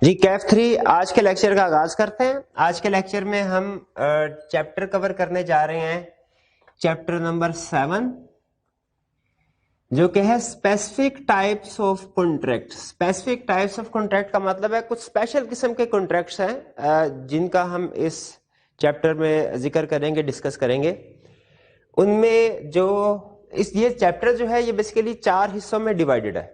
جی کیف 3 آج کے لیکچر کا آغاز کرتے ہیں. آج کے لیکچر میں ہم چیپٹر کور کرنے جا رہے ہیں, چیپٹر نمبر 7 جو کہ ہے specific types of contract. Specific types of contract کا مطلب ہے کچھ اسپیشل قسم کے کانٹریکٹس ہیں جن کا ہم اس چیپٹر میں ذکر کریں گے, ڈسکس کریں گے. ان میں جو یہ چیپٹر جو ہے یہ بیسیکلی 4 حصوں میں ڈیوائیڈڈ ہے,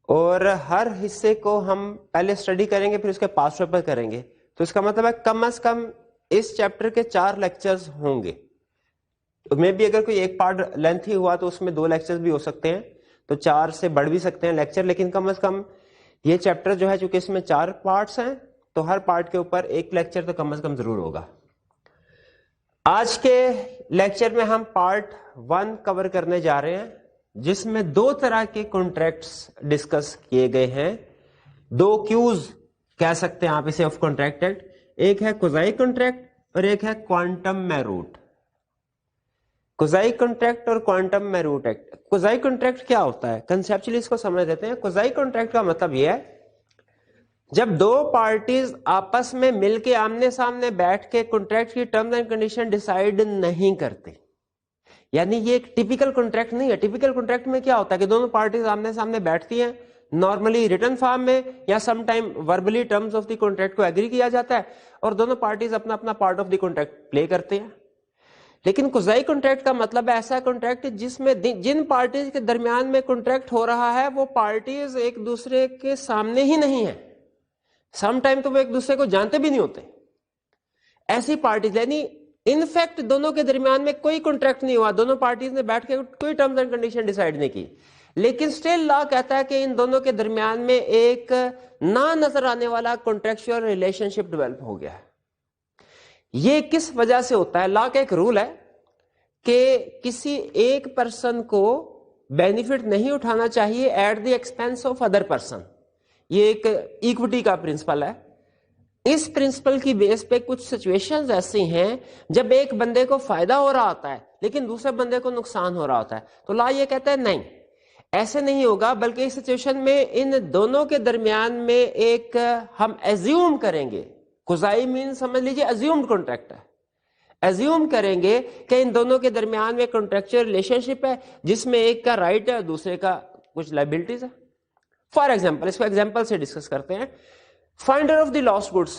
اور ہر حصے کو ہم پہلے اسٹڈی کریں گے پھر اس کے پاس پیپر کریں گے. تو اس کا مطلب ہے کم از کم اس چیپٹر کے 4 لیکچرز ہوں گے. میں بھی اگر کوئی ایک پارٹ لینتھی ہوا تو اس میں 2 لیکچرز بھی ہو سکتے ہیں, تو 4 سے بڑھ بھی سکتے ہیں لیکچر, لیکن کم از کم یہ چیپٹر جو ہے چونکہ اس میں 4 پارٹس ہیں تو ہر پارٹ کے اوپر ایک لیکچر تو کم از کم ضرور ہوگا. آج کے لیکچر میں ہم پارٹ 1 کور کرنے جا رہے ہیں جس میں 2 طرح کے کانٹریکٹس ڈسکس کیے گئے ہیں. 2 کیوز کہہ سکتے ہیں آپ اسے آف کانٹریکٹ ایکٹ. ایک ہے کوزائی کانٹریکٹ اور ایک ہے کوانٹم میروٹ. کوزائی کانٹریکٹ اور کوانٹم میروٹ ایکٹ. کوزائی کانٹریکٹ کیا ہوتا ہے کنسیپچولی اس کو سمجھ دیتے ہیں. کوزائی کانٹریکٹ کا مطلب یہ ہے جب 2 پارٹیز آپس میں مل کے آمنے سامنے بیٹھ کے کانٹریکٹ کی ٹرمز اینڈ کنڈیشن ڈیسائیڈ نہیں کرتے. یعنی یہ ایک ٹیپیکل کانٹریکٹ نہیں ہے. ٹیپیکل کانٹریکٹ میں کیا ہوتا ہے کہ دونوں پارٹیز آمنے سامنے بیٹھتی ہیں, نارملی ریٹن فارم میں یا some time verbally terms of the contract کو ایگری کیا جاتا ہے اور دونوں پارٹیز اپنا اپنا پارٹ آف دی کانٹریکٹ پلے کرتے ہیں. لیکن کوزائی کانٹریکٹ کا مطلب ہے ایسا کانٹریکٹ جس میں جن پارٹیز کے درمیان میں کانٹریکٹ ہو رہا ہے وہ پارٹیز ایک دوسرے کے سامنے ہی نہیں ہیں, سم ٹائم تو وہ ایک دوسرے کو جانتے بھی نہیں ہوتے. ایسی پارٹیز یعنی انفیکٹ دونوں کے درمیان میں کوئی کانٹریکٹ نہیں ہوا, دونوں پارٹیز نے بیٹھ کے کوئی ٹرمز اینڈ کنڈیشن ڈیسائیڈ نہیں کی, لیکن سٹل لا کہتا ہے کہ ان دونوں کے درمیان میں ایک نہ نظر آنے والا کانٹریکچوئل ریلیشن شپ ڈیولپ ہو گیا. یہ کس وجہ سے ہوتا ہے؟ لا کا ایک رول ہے کہ کسی ایک پرسن کو بینیفٹ نہیں اٹھانا چاہیے at the expense of other person. یہ ایک ایکوٹی کا پرنسپل ہے. اس پرنسپل کی بیس پہ کچھ سچویشنز ایسی ہیں جب ایک بندے کو فائدہ ہو رہا ہوتا ہے لیکن دوسرے بندے کو نقصان ہو رہا ہوتا ہے, تو لا یہ کہتا ہے نہیں ایسے نہیں ہوگا, بلکہ اس سچویشن میں ان دونوں کے درمیان میں ایک ہم ایزیوم کریں گے. کوزائی مین سمجھ لیجیے ایزیومڈ کانٹریکٹ ہے. ایزیوم کریں گے کہ ان دونوں کے درمیان میں کانٹریکچوئل ریلیشن شپ ہے جس میں ایک کا رائٹ ہے دوسرے کا کچھ لائبلٹیز ہے. فار ایگزامپل, اس کو ایگزامپل سے ڈسکس کرتے ہیں. Finder of the last goods.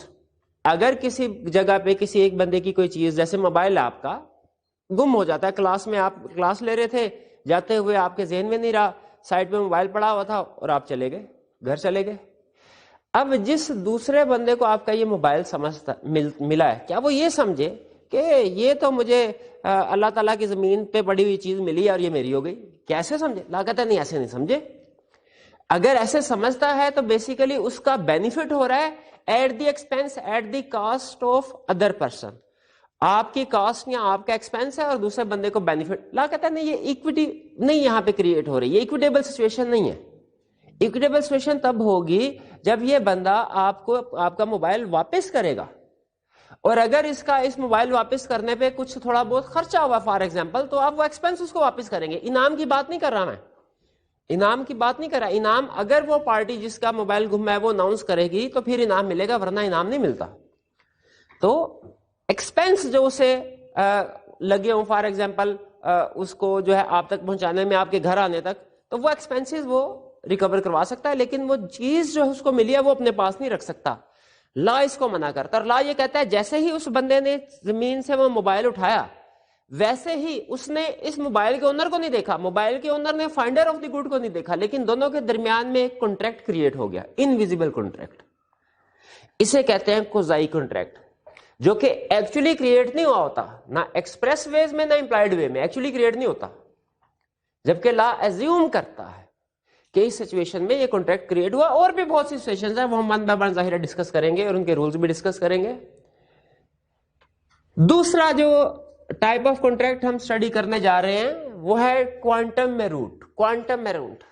اگر کسی جگہ پہ کسی ایک بندے کی کوئی چیز جیسے موبائل آپ کا گم ہو جاتا ہے, کلاس میں آپ کلاس لے رہے تھے, جاتے ہوئے آپ کے ذہن میں نہیں رہا, سائڈ پہ موبائل پڑا ہوا تھا اور آپ چلے گئے, گھر چلے گئے. اب جس دوسرے بندے کو آپ کا یہ موبائل ملا ہے, کیا وہ یہ سمجھے کہ یہ تو مجھے اللہ تعالیٰ کی زمین پہ پڑی ہوئی چیز ملی اور یہ میری ہو گئی؟ کیسے سمجھے؟ لا کہتا ہے نہیں ایسے نہیں سمجھے. اگر ایسے سمجھتا ہے تو بیسیکلی اس کا بینیفٹ ہو رہا ہے at the expense, at the cost of other person. آپ کی کاسٹ یا آپ کا ایکسپینس ہے اور دوسرے بندے کو بینیفٹ. لا کہتا ہے نہیں یہ ایکویٹی نہیں یہاں پہ کریٹ ہو رہی, یہ ایکویٹیبل سچویشن نہیں ہے. ایکویٹیبل سچویشن تب ہوگی جب یہ بندہ آپ کو آپ کا موبائل واپس کرے گا, اور اگر اس موبائل واپس کرنے پہ کچھ تھوڑا بہت خرچہ ہوا فار ایگزامپل, تو آپ وہ ایکسپینس اس کو واپس کریں گے. انعام کی بات نہیں کر رہا میں, انعام کی بات نہیں کر رہا. انعام اگر وہ پارٹی جس کا موبائل گم ہے وہ اناؤنس کرے گی تو پھر انعام ملے گا, ورنہ انعام نہیں ملتا. تو ایکسپینس جو اسے لگے ہوں فار ایگزامپل اس کو جو ہے آپ تک پہنچانے میں, آپ کے گھر آنے تک, تو وہ ایکسپینسز وہ ریکور کروا سکتا ہے, لیکن وہ چیز جو اس کو ملی ہے وہ اپنے پاس نہیں رکھ سکتا. لا اس کو منع کرتا, اور لا یہ کہتا ہے جیسے ہی اس بندے نے زمین سے وہ موبائل اٹھایا ویسے ہی اس نے اس موبائل کے اونر کو نہیں دیکھا, موبائل کے اونر نے فائنڈر آف دی گڈ کو نہیں دیکھا, لیکن دونوں کے درمیان میں ایک کانٹریکٹ کریٹ ہو گیا, انویزیبل کانٹریکٹ. اسے کہتے ہیں کوزائی کانٹریکٹ, جو کہ ایکچولی کریٹ نہیں ہوا ہوتا, نہ ایکسپریس ویز میں نہ امپلائڈ وے میں, ایکچولی کریٹ نہیں ہوتا. جبکہ لا ایزیوم کرتا ہے کہ اس سچویشن میں یہ کانٹریکٹ کریٹ ہوا. اور بھی بہت سی سچویشنز ہیں وہ ہم بن ظاہرہ ڈسکس کریں گے اور ان کے رولز بھی ڈسکس کریں گے. دوسرا جو ٹائپ آف کانٹریکٹ ہم اسٹڈی کرنے جا رہے ہیں وہ ہے quantum meruit. Quantum meruit,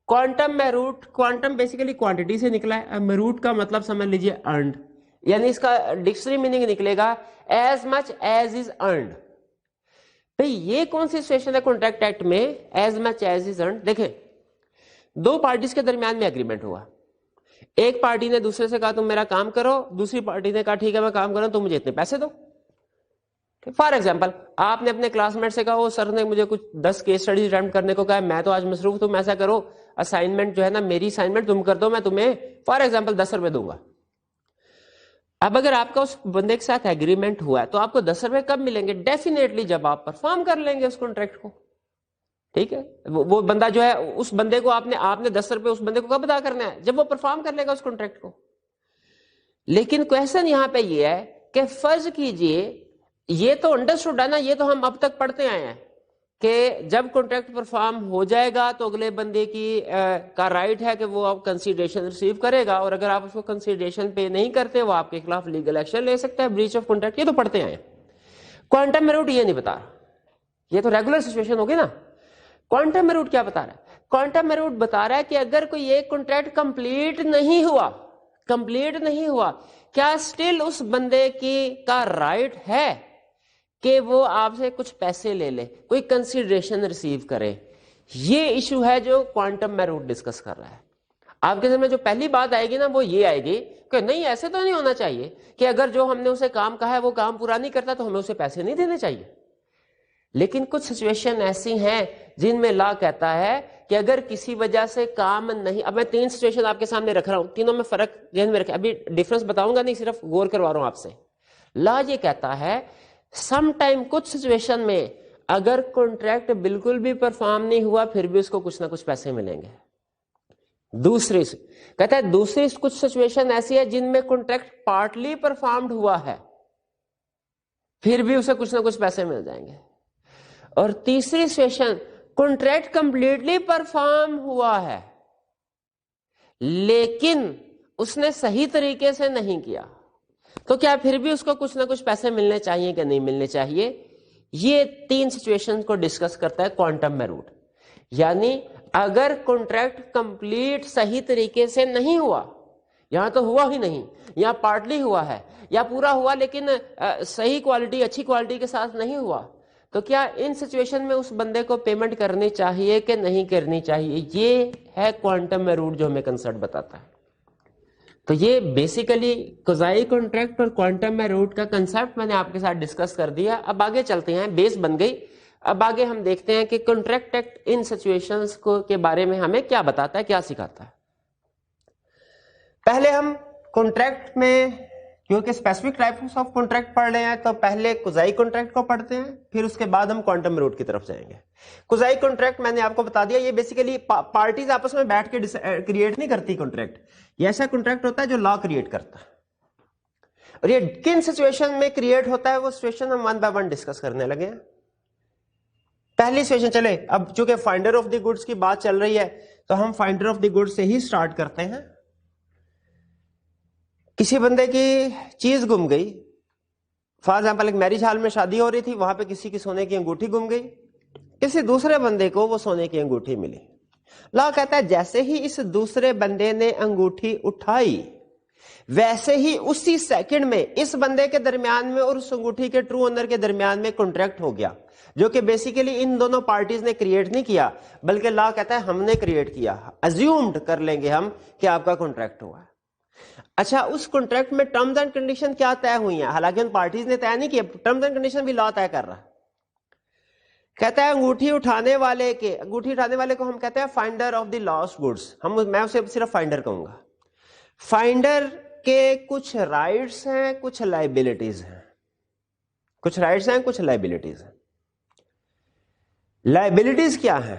quantum meruit, quantum basically quantity سے نکلا ہے. میروٹ کا مطلب سمجھ لیجئے ارنڈ, یعنی اس کا ڈکشنری میننگ نکلے گا as much as is earned. بھئی یہ کون سی سچویشن ہے کانٹریکٹ ایکٹ میں as much as is earned? دیکھیں 2 پارٹیز کے درمیان میں ایگریمنٹ ہوا, ایک پارٹی نے دوسرے سے کہا تم میرا کام کرو, دوسری پارٹی نے کہا ٹھیک ہے میں کام کروں, تم مجھے اتنے پیسے دو. فار ایگزامپل آپ نے اپنے کلاس میٹ سے کہا وہ سر نے مجھے کچھ 10 کیس اسٹڈیز اٹیمپٹ کرنے کو کہا, میں تو آج مصروف, تم ایسا کرو اسائنمنٹ جو ہے نا میری اسائنمنٹ تم کر دو, میں تمہیں فار ایگزامپل 10 روپے دوں گا. اب اگر آپ کا اس بندے کے ساتھ ایگریمنٹ ہوا ہے تو آپ کو 10 روپے کب ملیں گے؟ ڈیفینیٹلی جب آپ پرفارم کر لیں گے اس کانٹریکٹ کو. ٹھیک ہے, وہ بندہ جو ہے اس بندے کو آپ نے 10 روپے اس بندے کو کب ادا کرنا ہے؟ جب وہ پرفارم کر لے گا اس کانٹریکٹ کو. لیکن کویشچن یہاں پہ یہ ہے کہ فرض کیجئے, یہ تو انڈرسٹوڈ ہے نا, یہ تو ہم اب تک پڑھتے آئے ہیں کہ جب کانٹریکٹ پرفارم ہو جائے گا تو اگلے بندے کا رائٹ ہے کہ وہ آپ کنسیڈریشن ریسیو کرے گا, اور اگر آپ اس کو کنسیڈریشن پے نہیں کرتے وہ آپ کے خلاف لیگل ایکشن لے سکتا ہے, بریچ آف کانٹریکٹ. یہ تو پڑھتے آئے ہیں. کوانٹم میرٹ یہ نہیں بتا رہا, یہ تو ریگولر سچویشن ہوگی نا. کوانٹم میرٹ کیا بتا رہا ہے؟ کوانٹم میرٹ بتا رہا ہے کہ اگر کوئی ایک کانٹریکٹ کمپلیٹ نہیں ہوا, کیا اسٹل اس بندے کا رائٹ ہے کہ وہ آپ سے کچھ پیسے لے لے, کوئی کنسیڈریشن ریسیو کرے. یہ ایشو ہے جو کوانٹم میرٹ ڈسکس کر رہا ہے. آپ کے ذہن میں جو پہلی بات آئے گی نا وہ یہ آئے گی کہ نہیں ایسے تو نہیں ہونا چاہیے کہ اگر جو ہم نے اسے کام کہا ہے وہ کام پورا نہیں کرتا تو ہمیں اسے پیسے نہیں دینے چاہیے. لیکن کچھ سچویشن ایسی ہیں جن میں لا کہتا ہے کہ اگر کسی وجہ سے کام نہیں, اب میں 3 سچویشن آپ کے سامنے رکھ رہا ہوں, تینوں میں فرق ذہن میں رکھیں, ابھی ڈفرنس بتاؤں گا نہیں, صرف غور کروا رہا ہوں آپ سے. لا یہ کہتا ہے سم ٹائم کچھ سچویشن میں اگر کانٹریکٹ بالکل بھی پرفارم نہیں ہوا پھر بھی اس کو کچھ نہ کچھ پیسے ملیں گے. دوسری کچھ سچویشن ایسی ہے جن میں کانٹریکٹ پارٹلی پرفارمڈ ہوا ہے پھر بھی اسے کچھ نہ کچھ پیسے مل جائیں گے. اور تیسری سچویشن کانٹریکٹ کمپلیٹلی پرفارم ہوا ہے لیکن اس نے صحیح طریقے سے نہیں کیا, تو کیا پھر بھی اس کو کچھ نہ کچھ پیسے ملنے چاہیے کہ نہیں ملنے چاہیے؟ یہ 3 سچویشن کو ڈسکس کرتا ہے کوانٹم میرٹ. یعنی اگر کانٹریکٹ کمپلیٹ صحیح طریقے سے نہیں ہوا, یہاں تو ہوا ہی نہیں, یہاں پارٹلی ہوا ہے, یا پورا ہوا لیکن صحیح کوالٹی اچھی کوالٹی کے ساتھ نہیں ہوا, تو کیا ان سچویشن میں اس بندے کو پیمنٹ کرنی چاہیے کہ نہیں کرنی چاہیے؟ یہ ہے کوانٹم میرٹ جو ہمیں کنسرٹ بتاتا ہے. تو یہ بیسیکلی قضائی کانٹریکٹ اور کوانٹم میرٹ کا کنسپٹ میں نے آپ کے ساتھ ڈسکس کر دیا. اب آگے چلتے ہیں, بیس بن گئی. اب آگے ہم دیکھتے ہیں کہ کانٹریکٹ ایکٹ ان سچویشنز کے بارے میں ہمیں کیا بتاتا ہے, کیا سکھاتا ہے. پہلے ہم کانٹریکٹ میں, کیونکہ اسپیسیفک ٹائپس آف کانٹریکٹ پڑھ رہے ہیں تو پہلے قضائی کانٹریکٹ کو پڑھتے ہیں, پھر اس کے بعد ہم کوانٹم میرٹ کی طرف جائیں گے. قضائی کانٹریکٹ میں نے آپ کو بتا دیا, یہ بیسیکلی پارٹیز آپس میں بیٹھ کے کریٹ نہیں کرتی کانٹریکٹ, یہ ایسا کانٹریکٹ ہوتا ہے جو لا کریٹ کرتا ہے. اور یہ کن سچویشن میں کریٹ ہوتا ہے وہ سچویشن ہم 1 بائی 1 ڈسکس کرنے لگے ہیں. پہلی سچویشن چلے, اب چونکہ فائنڈر آف دی گڈس کی بات چل رہی ہے تو ہم فائنڈر آف دی گڈس سے ہی سٹارٹ کرتے ہیں. کسی بندے کی چیز گم گئی, فار ایگزامپل ایک میرج ہال میں شادی ہو رہی تھی, وہاں پہ کسی کی سونے کی انگوٹھی گم گئی, کسی دوسرے بندے کو وہ سونے کی انگوٹھی ملی. لا کہتا ہے جیسے ہی اس دوسرے بندے نے انگوٹھی اٹھائی ویسے ہی اسی سیکنڈ میں اس بندے کے درمیان میں اور اس انگوٹھی کے ٹرو اونر کے درمیان میں کانٹریکٹ ہو گیا, جو کہ بیسیکلی ان دونوں پارٹیز نے کریٹ نہیں کیا بلکہ لا کہتا ہے ہم نے کریٹ کیا. ازیومڈ کر لیں گے ہم کہ آپ کا کانٹریکٹ ہوا ہے. اچھا, اس کانٹریکٹ میں ٹرمز اینڈ کنڈیشن کیا طے ہوئی ہیں؟ حالانکہ ان پارٹیز نے طے نہیں کیا, ٹرمز اینڈ کنڈیشن بھی لا طے کر رہا. کہتا ہے انگوٹھی اٹھانے والے کو ہم کہتے ہیں finder of the last goods. میں اسے صرف فائنڈر کہوں گا. فائنڈر کے کچھ رائٹس ہیں, کچھ لائبلٹیز ہیں. کچھ رائٹس ہیں, کچھ لائبلٹیز ہیں. لائبلٹیز کیا ہیں؟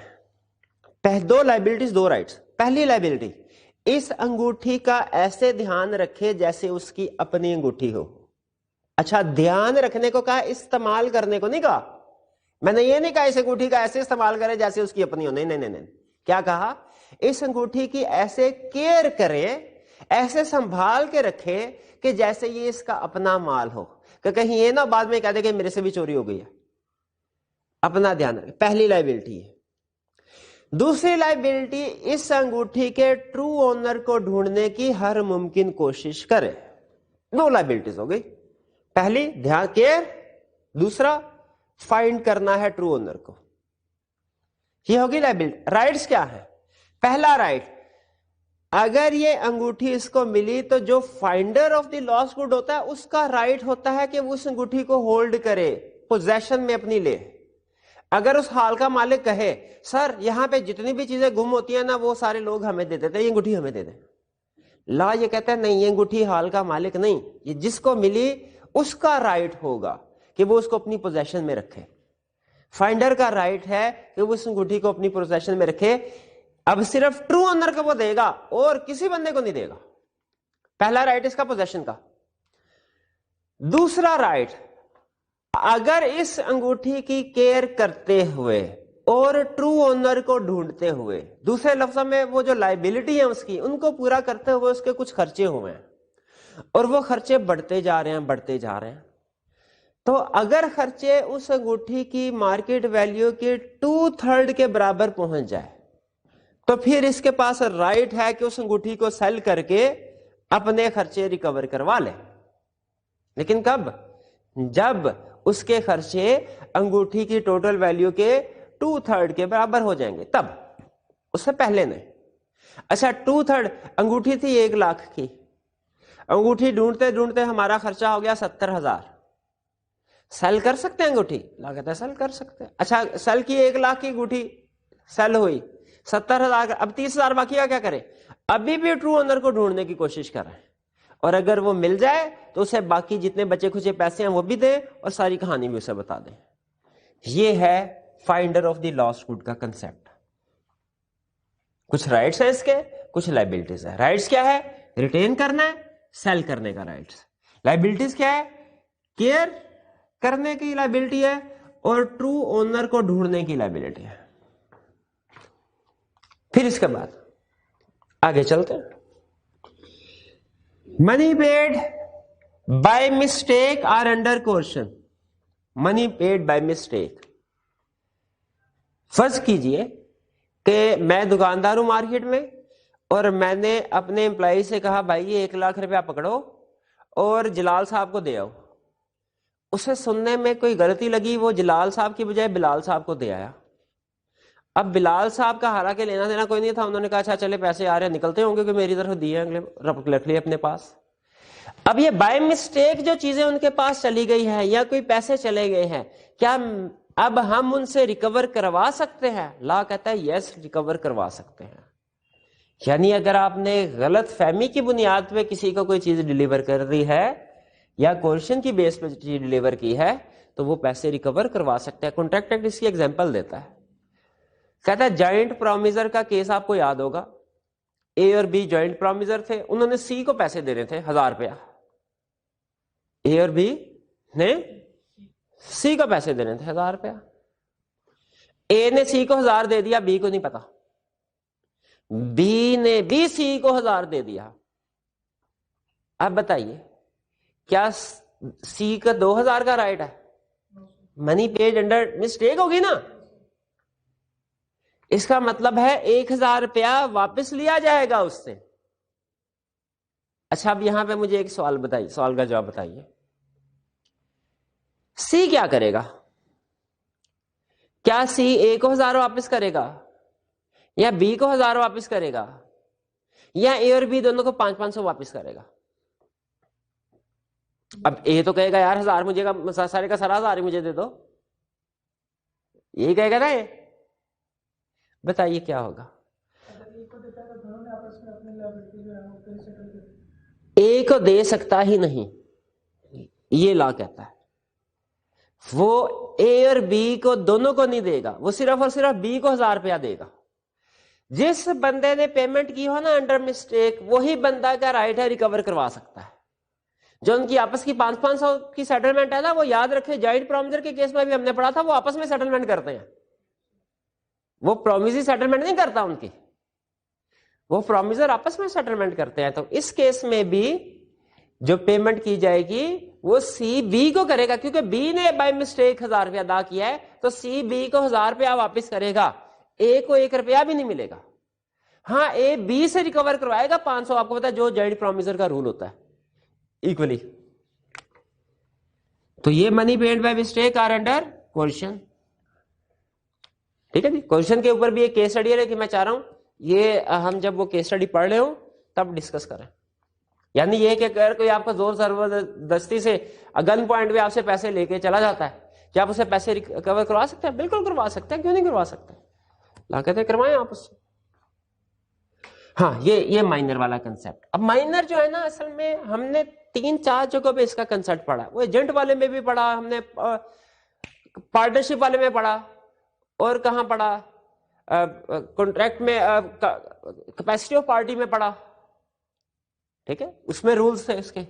2 لائبلٹیز 2 رائٹس. پہلی لائبلٹی, اس انگوٹھی کا ایسے دھیان رکھے جیسے اس کی اپنی انگوٹھی ہو. اچھا, دھیان رکھنے کو کہا, استعمال کرنے کو نہیں کہا. میں نے یہ نہیں کہا اس انگوٹھی کا ایسے استعمال کرے جیسے اس کی اپنی ہو, نہیں. کیا کہا؟ اس انگوٹھی کی ایسے کیئر کرے, ایسے سنبھال کے رکھے کہ جیسے یہ اس کا اپنا مال ہو, کہ کہیں یہ نہ بعد میں کہہ دے کہ میرے سے بھی چوری ہو گئی ہے. اپنا دھیان رکھے, پہلی لائبلٹی ہے. دوسری لائبلٹی, اس انگوٹھی کے ٹرو اونر کو ڈھونڈنے کی ہر ممکن کوشش کرے. 2 لائبلٹیز ہو گئی. پہلی دھیان کیئر, دوسرا فائنڈ کرنا ہے ٹرو اونر کو. یہ ہوگی لائبلٹی. رائٹس کیا ہے؟ پہلا رائٹ, اگر یہ انگوٹھی اس کو ملی تو جو finder of the last good ہوتا ہے اس کا رائٹ ہوتا ہے کہ وہ اس انگوٹھی کو ہولڈ کرے، پوزیشن میں اپنی لے. اگر اس حال کا مالک کہے سر یہاں پہ جتنی بھی چیزیں گم ہوتی ہیں نا وہ سارے لوگ ہمیں دے دیتے ہیں، یہ انگوٹھی ہمیں دے دیں، لا یہ کہتا ہے نہیں، یہ انگوٹھی حال کا مالک نہیں، یہ جس کو ملی اس کا رائٹ ہوگا کہ وہ اس کو اپنی پوزیشن میں رکھے. فائنڈر کا رائٹ ہے کہ وہ اس انگوٹھی کو اپنی پوزیشن میں رکھے. اب صرف ٹرو اونر کو وہ دے گا اور کسی بندے کو نہیں دے گا. پہلا رائٹ اس کا پوزیشن کا. دوسرا رائٹ، اگر اس انگوٹھی کی کیئر کرتے ہوئے اور ٹرو اونر کو ڈھونڈتے ہوئے، دوسرے لفظوں میں وہ جو لائبلٹی ہے اس کی، ان کو پورا کرتے ہوئے اس کے کچھ خرچے ہوئے ہیں اور وہ خرچے بڑھتے جا رہے ہیں، تو اگر خرچے اس انگوٹھی کی مارکیٹ ویلیو کے 2/3 کے برابر پہنچ جائے تو پھر اس کے پاس رائٹ ہے کہ اس انگوٹھی کو سیل کر کے اپنے خرچے ریکور کروا لے. لیکن کب؟ جب اس کے خرچے انگوٹھی کی ٹوٹل ویلیو کے 2/3 کے برابر ہو جائیں گے، تب، اس سے پہلے نہیں. اچھا 2/3 انگوٹھی تھی 1 لاکھ کی، انگوٹھی ڈھونڈتے ڈھونڈتے ہمارا خرچہ ہو گیا 70,000. سیل کر سکتے ہیں انگوٹھی؟ لا کہتا ہے سیل کر سکتے ہیں. اچھا سیل کی 1 لاکھ کی انگوٹھی سیل ہوئی 70,000، اب 30,000 باقی کا کیا کرے؟ ابھی بھی ٹرو اونر کو ڈھونڈنے کی کوشش کر رہے ہیں، اور اگر وہ مل جائے تو اسے باقی جتنے بچے کھچے پیسے ہیں وہ بھی دیں اور ساری کہانی بھی اسے بتا دیں. یہ ہے finder of the last good کا کنسپٹ. کچھ رائٹس ہیں اس کے، کچھ لائبلٹیز ہیں. رائٹس کیا ہے؟ ریٹین کرنا ہے، سیل کرنے کا رائٹس. لائبلٹیز کیا ہے؟ کیئر کرنے کی لائبلٹی ہے اور ٹرو اونر کو ڈھونڈنے کی لائبلٹی ہے. پھر اس کے بعد آگے چلتے ہیں. Money paid by mistake are under question. Money paid by mistake. فرض کیجئے کہ میں دکاندار ہوں مارکیٹ میں اور میں نے اپنے امپلائی سے کہا بھائی یہ 1 لاکھ روپیہ پکڑو اور جلال صاحب کو دے آؤ. اسے سننے میں کوئی غلطی لگی، وہ جلال صاحب کی بجائے بلال صاحب کو دے آیا. اب بلال صاحب کا حالانکہ لینا دینا کوئی نہیں تھا، انہوں نے کہا اچھا چلے پیسے آ رہے ہیں نکلتے ہوں گے کہ میری طرف دیے رکھ لیے اپنے پاس. اب یہ بائی مسٹیک جو چیزیں ان کے پاس چلی گئی ہیں یا کوئی پیسے چلے گئے ہیں، کیا اب ہم ان سے ریکور کروا سکتے ہیں؟ لا کہتا ہے یس ریکور کروا سکتے ہیں. یعنی اگر آپ نے غلط فہمی کی بنیاد پہ کسی کو کوئی چیز ڈیلیور کر دی ہے یا کوشچن کی بیس پہ چیز ڈیلیور کی ہے تو وہ پیسے ریکور کروا سکتے ہیں. کانٹریکٹ ایکٹ اس کی ایگزامپل دیتا ہے. کہتا ہے جوائنٹ پرومیزر کا کیس آپ کو یاد ہوگا. اے اور بی جوائنٹ پرومیزر تھے، انہوں نے سی کو پیسے دینے تھے 1000 روپیہ. اے اور بی نے سی کو پیسے دینے تھے 1000 روپیہ. اے نے سی کو 1000 دے دیا، بی کو نہیں پتا. بی نے بی سی کو 1000 دے دیا. اب بتائیے کیا سی کا 2000 کا رائٹ ہے؟ منی پیڈ انڈر مسٹیک ہوگی نا. اس کا مطلب ہے 1000 روپیہ واپس لیا جائے گا اس سے. اچھا اب یہاں پہ مجھے ایک سوال بتائیے، سوال کا جواب بتائیے. سی کیا کرے گا؟ کیا سی اے کو 1000 واپس کرے گا یا بی کو 1000 واپس کرے گا یا اے اور بی دونوں کو 500 واپس کرے گا؟ اب اے تو کہے گا یار 1000 مجھے کا سارے کا سارا 1000 مجھے دے دو، یہی کہے گا نا. بتائیے کیا ہوگا؟ اے کو دے سکتا ہی نہیں، یہ لا کہتا ہے. وہ اے اور بی کو دونوں کو نہیں دے گا، وہ صرف اور صرف بی کو 1000 روپیہ دے گا. جس بندے نے پیمنٹ کی ہو نا انڈر مسٹیک، وہی بندہ کا رائٹ ہے ریکور کروا سکتا ہے. جو ان کی آپس کی 500 کی سیٹلمنٹ ہے نا، وہ یاد رکھے جوائنٹ پرومیزر کے کیس میں بھی ہم نے پڑھا تھا، وہ آپس میں سیٹلمنٹ کرتے ہیں. وہ پرومیزر سیٹلمنٹ نہیں کرتا ان کی، وہ پرومیزر آپس میں سیٹلمنٹ کرتے ہیں. تو اس کیس میں بھی جو پیمنٹ کی جائے گی وہ سی بی کو کرے گا، کیونکہ بی نے بائی مسٹیک 1000 روپیہ ادا کیا ہے تو سی بی کو 1000 روپیہ واپس کرے گا. اے کو 1 روپیہ بھی نہیں ملے گا. ہاں اے بی سے ریکور کروائے گا 500. آپ کو پتا ہے جو جوائنٹ پرومیزر کا رول ہوتا ہے ایکولی. تو یہ money paid by mistake are under question. ٹھیک ہے جی. کوشچن کے اوپر بھی ایک کیس اسٹڈی ہے کہ میں چاہ رہا ہوں یہ ہم جب وہ کیس اسٹڈی پڑھ رہے ہوں تب ڈسکس کریں. یعنی یہ کہ اگر کوئی آپ کو زور زبردستی سے گن پوائنٹ پہ آپ سے پیسے لے کے چلا جاتا ہے، کیا آپ اسے پیسے ریکور کروا سکتے ہیں؟ بالکل کروا سکتے ہیں، کیوں نہیں کروا سکتے؟ لا کہتے ہیں کروائیں آپ اس سے. ہاں یہ مائنر والا کنسپٹ. اب مائنر جو ہے نا، اصل میں ہم نے 3-4 جگہوں پہ اس کا کنسپٹ پڑھا. وہ ایجنٹ والے میں بھی پڑھا ہم نے، پارٹنرشپ والے میں پڑھا، اور کہاں پڑھا؟ کانٹریکٹ میں، کیپیسٹی آف پارٹی میں پڑھا. ٹھیک ہے، اس میں رولز تھے اس کے.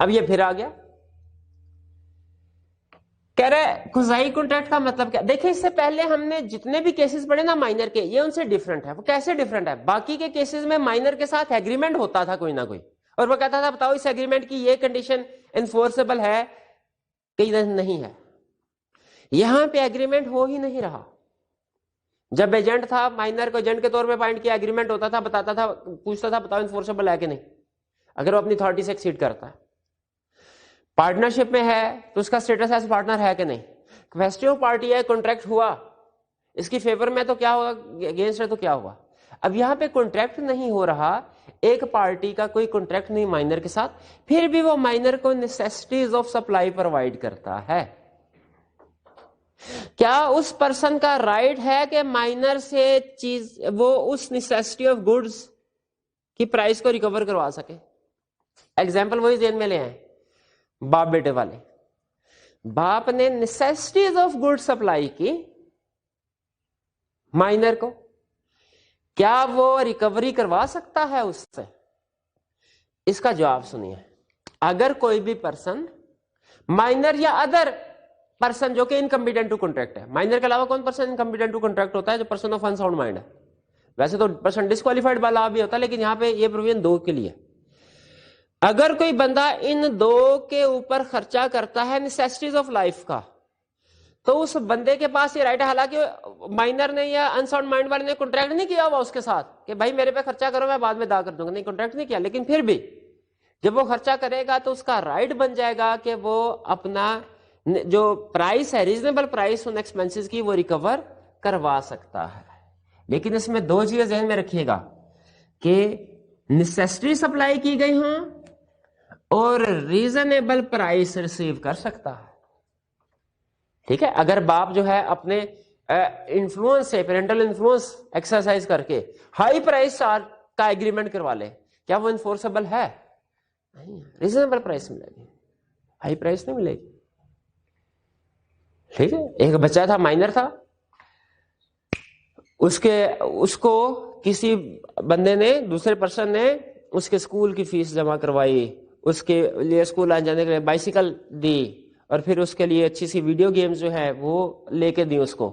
اب یہ پھر آ گیا کہہ رہے قضائی کانٹریکٹ کا مطلب کیا. دیکھیں اس سے پہلے ہم نے جتنے بھی کیسز پڑھے نا مائنر کے، یہ ان سے ڈیفرنٹ ہے. وہ کیسے ڈیفرنٹ ہے؟ باقی کے کیسز میں مائنر کے ساتھ ایگریمنٹ ہوتا تھا کوئی نہ کوئی، اور وہ کہتا تھا بتاؤ اس ایگریمنٹ کی یہ کنڈیشن انفورسبل ہے کہ نہیں ہے. یہاں پہ ایگریمنٹ ہو ہی نہیں رہا. جب ایجنٹ تھا، مائنر کو ایجنٹ کے طور پہ اپائنٹ کیا، ایگریمنٹ ہوتا تھا، بتاتا تھا، پوچھتا تھا بتاؤ انفورسبل ہے کہ نہیں، اگر وہ اپنی اتھارٹی سے ایکسیڈ کرتا ہے. پارٹنرشپ میں ہے تو اس کا اسٹیٹس ایز پارٹنر ہے کہ نہیں. کیپیسٹی آف پارٹی ہے، کانٹریکٹ ہوا، اس کی فیور میں تو کیا ہوگا، اگینسٹ ہے تو کیا ہوا. اب یہاں پہ کانٹریکٹ نہیں ہو رہا، ایک پارٹی کا کوئی کانٹریکٹ نہیں مائنر کے ساتھ، پھر بھی وہ مائنر کو نیسیسٹیز آف سپلائی پرووائڈ کرتا ہے. کیا اس پرسن کا رائٹ ہے کہ مائنر سے چیز، وہ اس نیسیسٹی آف گڈز کی پرائس کو ریکور کروا سکے؟ ایگزامپل وہی ذہن میں لے آئیں، باپ بیٹے والے. باپ نے نیسیسٹیز آف گڈ سپلائی کی مائنر کو، کیا وہ ریکوری کروا سکتا ہے اس سے؟ اس کا جواب سنیے. اگر کوئی بھی پرسن، مائنر یا ادر پرسن جو کہ انکمپیٹنٹ ٹو کانٹریکٹ ہے، مائنر کے علاوہ کون پرسن انکمپیٹنٹ ٹو کانٹریکٹ ہوتا ہے؟ جو پرسن آف انساؤنڈ مائنڈ ہے. ویسے تو پرسن ڈسکوالیفائڈ والا بھی ہوتا ہے، لیکن یہاں پہ یہ پروویژن دو کے لیے. اگر کوئی بندہ ان دو کے اوپر خرچہ کرتا ہے نیسیسٹیز آف لائف کا، تو اس بندے کے پاس یہ رائٹ ہے. حالانکہ مائنر نے یا انساؤنڈ مائنڈ والے نے کانٹریکٹ نہیں کیا ہوا اس کے ساتھ کہ بھائی میرے پہ خرچہ کرو میں بعد میں ادا کر دوں گا، نہیں کانٹریکٹ نہیں کیا، لیکن پھر بھی جب وہ خرچہ کرے گا تو اس کا رائٹ بن جائے گا کہ وہ اپنا جو پرائس ہے، ریزنیبل پرائس ان ایکسپینسز کی، وہ ریکور کروا سکتا ہے. لیکن اس میں دو چیزیں ذہن میں رکھیے گا کہ نیسیسٹی سپلائی کی گئی ہوں اور ریزنیبل پرائس ریسیو کر سکتا ہے. ٹھیک ہے، اگر باپ جو ہے اپنے انفلوئنس سے، پیرنٹل انفلوئنس ایکسرسائز کر کے ہائی پرائس کا ایگریمنٹ کروا لے، کیا وہ انفورسبل ہے؟ نہیں، ریزنیبل پرائس ملے گی، ہائی پرائس نہیں ملے گی. ٹھیک ہے، ایک بچہ تھا، مائنر تھا، اس کو کسی بندے نے، دوسرے پرسن نے اس کے اسکول کی فیس جمع کروائی، اس کے لیے اسکول آنے جانے کے لیے بائسیکل دی، اور پھر اس کے لیے اچھی سی ویڈیو گیمز جو ہے وہ لے کے دی اس کو.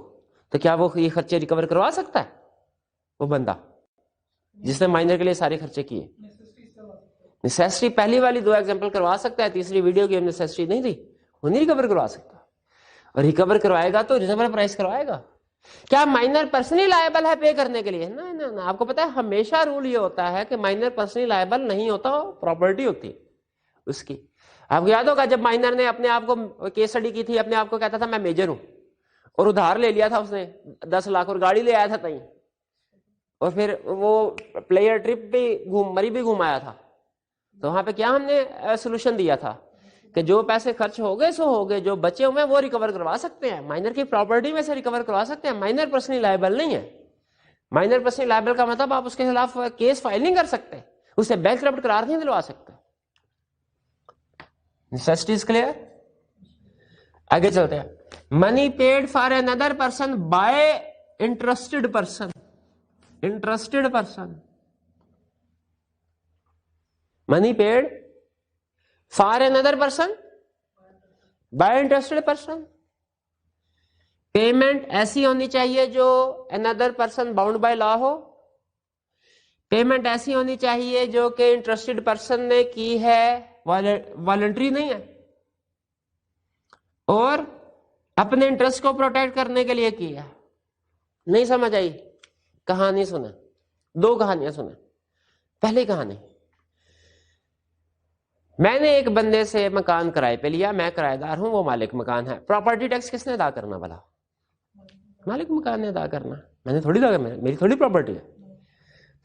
تو کیا وہ یہ خرچے ریکور کروا سکتا ہے وہ بندہ جس نے مائنر کے لیے سارے خرچے کیے؟ نیسیسٹی پہلی والی دو ایگزامپل کروا سکتا ہے، تیسری ویڈیو گیم نیسیسٹی نہیں تھی، وہ نہیں ریکور کروا سکتا. اور ریکور کروائے گا تو ریزنیبل پرائس کروائے گا. کیا مائنر پرسنلی لائبل ہے پے کرنے کے لیے؟ نہیں. آپ کو پتا ہے ہمیشہ رول یہ ہوتا ہے کہ مائنر پرسنلی لائبل نہیں ہوتا، پراپرٹی ہوتی ہے اس کی. آپ کو یاد ہوگا جب مائنر نے اپنے آپ کو کیس اسٹڈی کی تھی، اپنے آپ کو کہتا تھا میں میجر ہوں، اور ادھار لے لیا تھا اس نے 10 لاکھ اور گاڑی لے آیا تھا تئیں، اور پھر وہ پلیئر ٹرپ بھی مری بھی گھومایا تھا. تو وہاں پہ کیا ہم نے سولوشن دیا تھا کہ جو پیسے خرچ ہو گئے سو ہو گئے، جو بچے ہوئے وہ ریکور کروا سکتے ہیں، مائنر کی پراپرٹی میں سے ریکور کروا سکتے ہیں. مائنر پرسنلی لائبل نہیں ہے. مائنر پرسنلی لائبل کا مطلب آپ اس کے خلاف کیس فائل نہیں کر سکتے، اسے بینکرپٹ قرار نہیں دلوا سکتے. Necessities clear? آگے چلتے ہیں. Money paid for another person by interested person. Interested person, money paid for another person by interested person. Payment ایسی ہونی چاہیے جو another person bound by law ہو. پیمنٹ ایسی ہونی چاہیے جو کہ انٹرسٹڈ پرسن نے کی ہے، والنٹری نہیں ہے، اور اپنے انٹرسٹ کو پروٹیکٹ کرنے کے لیے کی ہے. نہیں سمجھ آئی؟ کہانی سنیں، دو کہانیاں سنیں. پہلی کہانی، میں نے ایک بندے سے مکان کرائے پہ لیا، میں کرایہ دار ہوں، وہ مالک مکان ہے. پراپرٹی ٹیکس کس نے ادا کرنا بھلا؟ مالک مکان نے ادا کرنا. میں نے تھوڑی ادا کرنا، میری تھوڑی پراپرٹی ہے.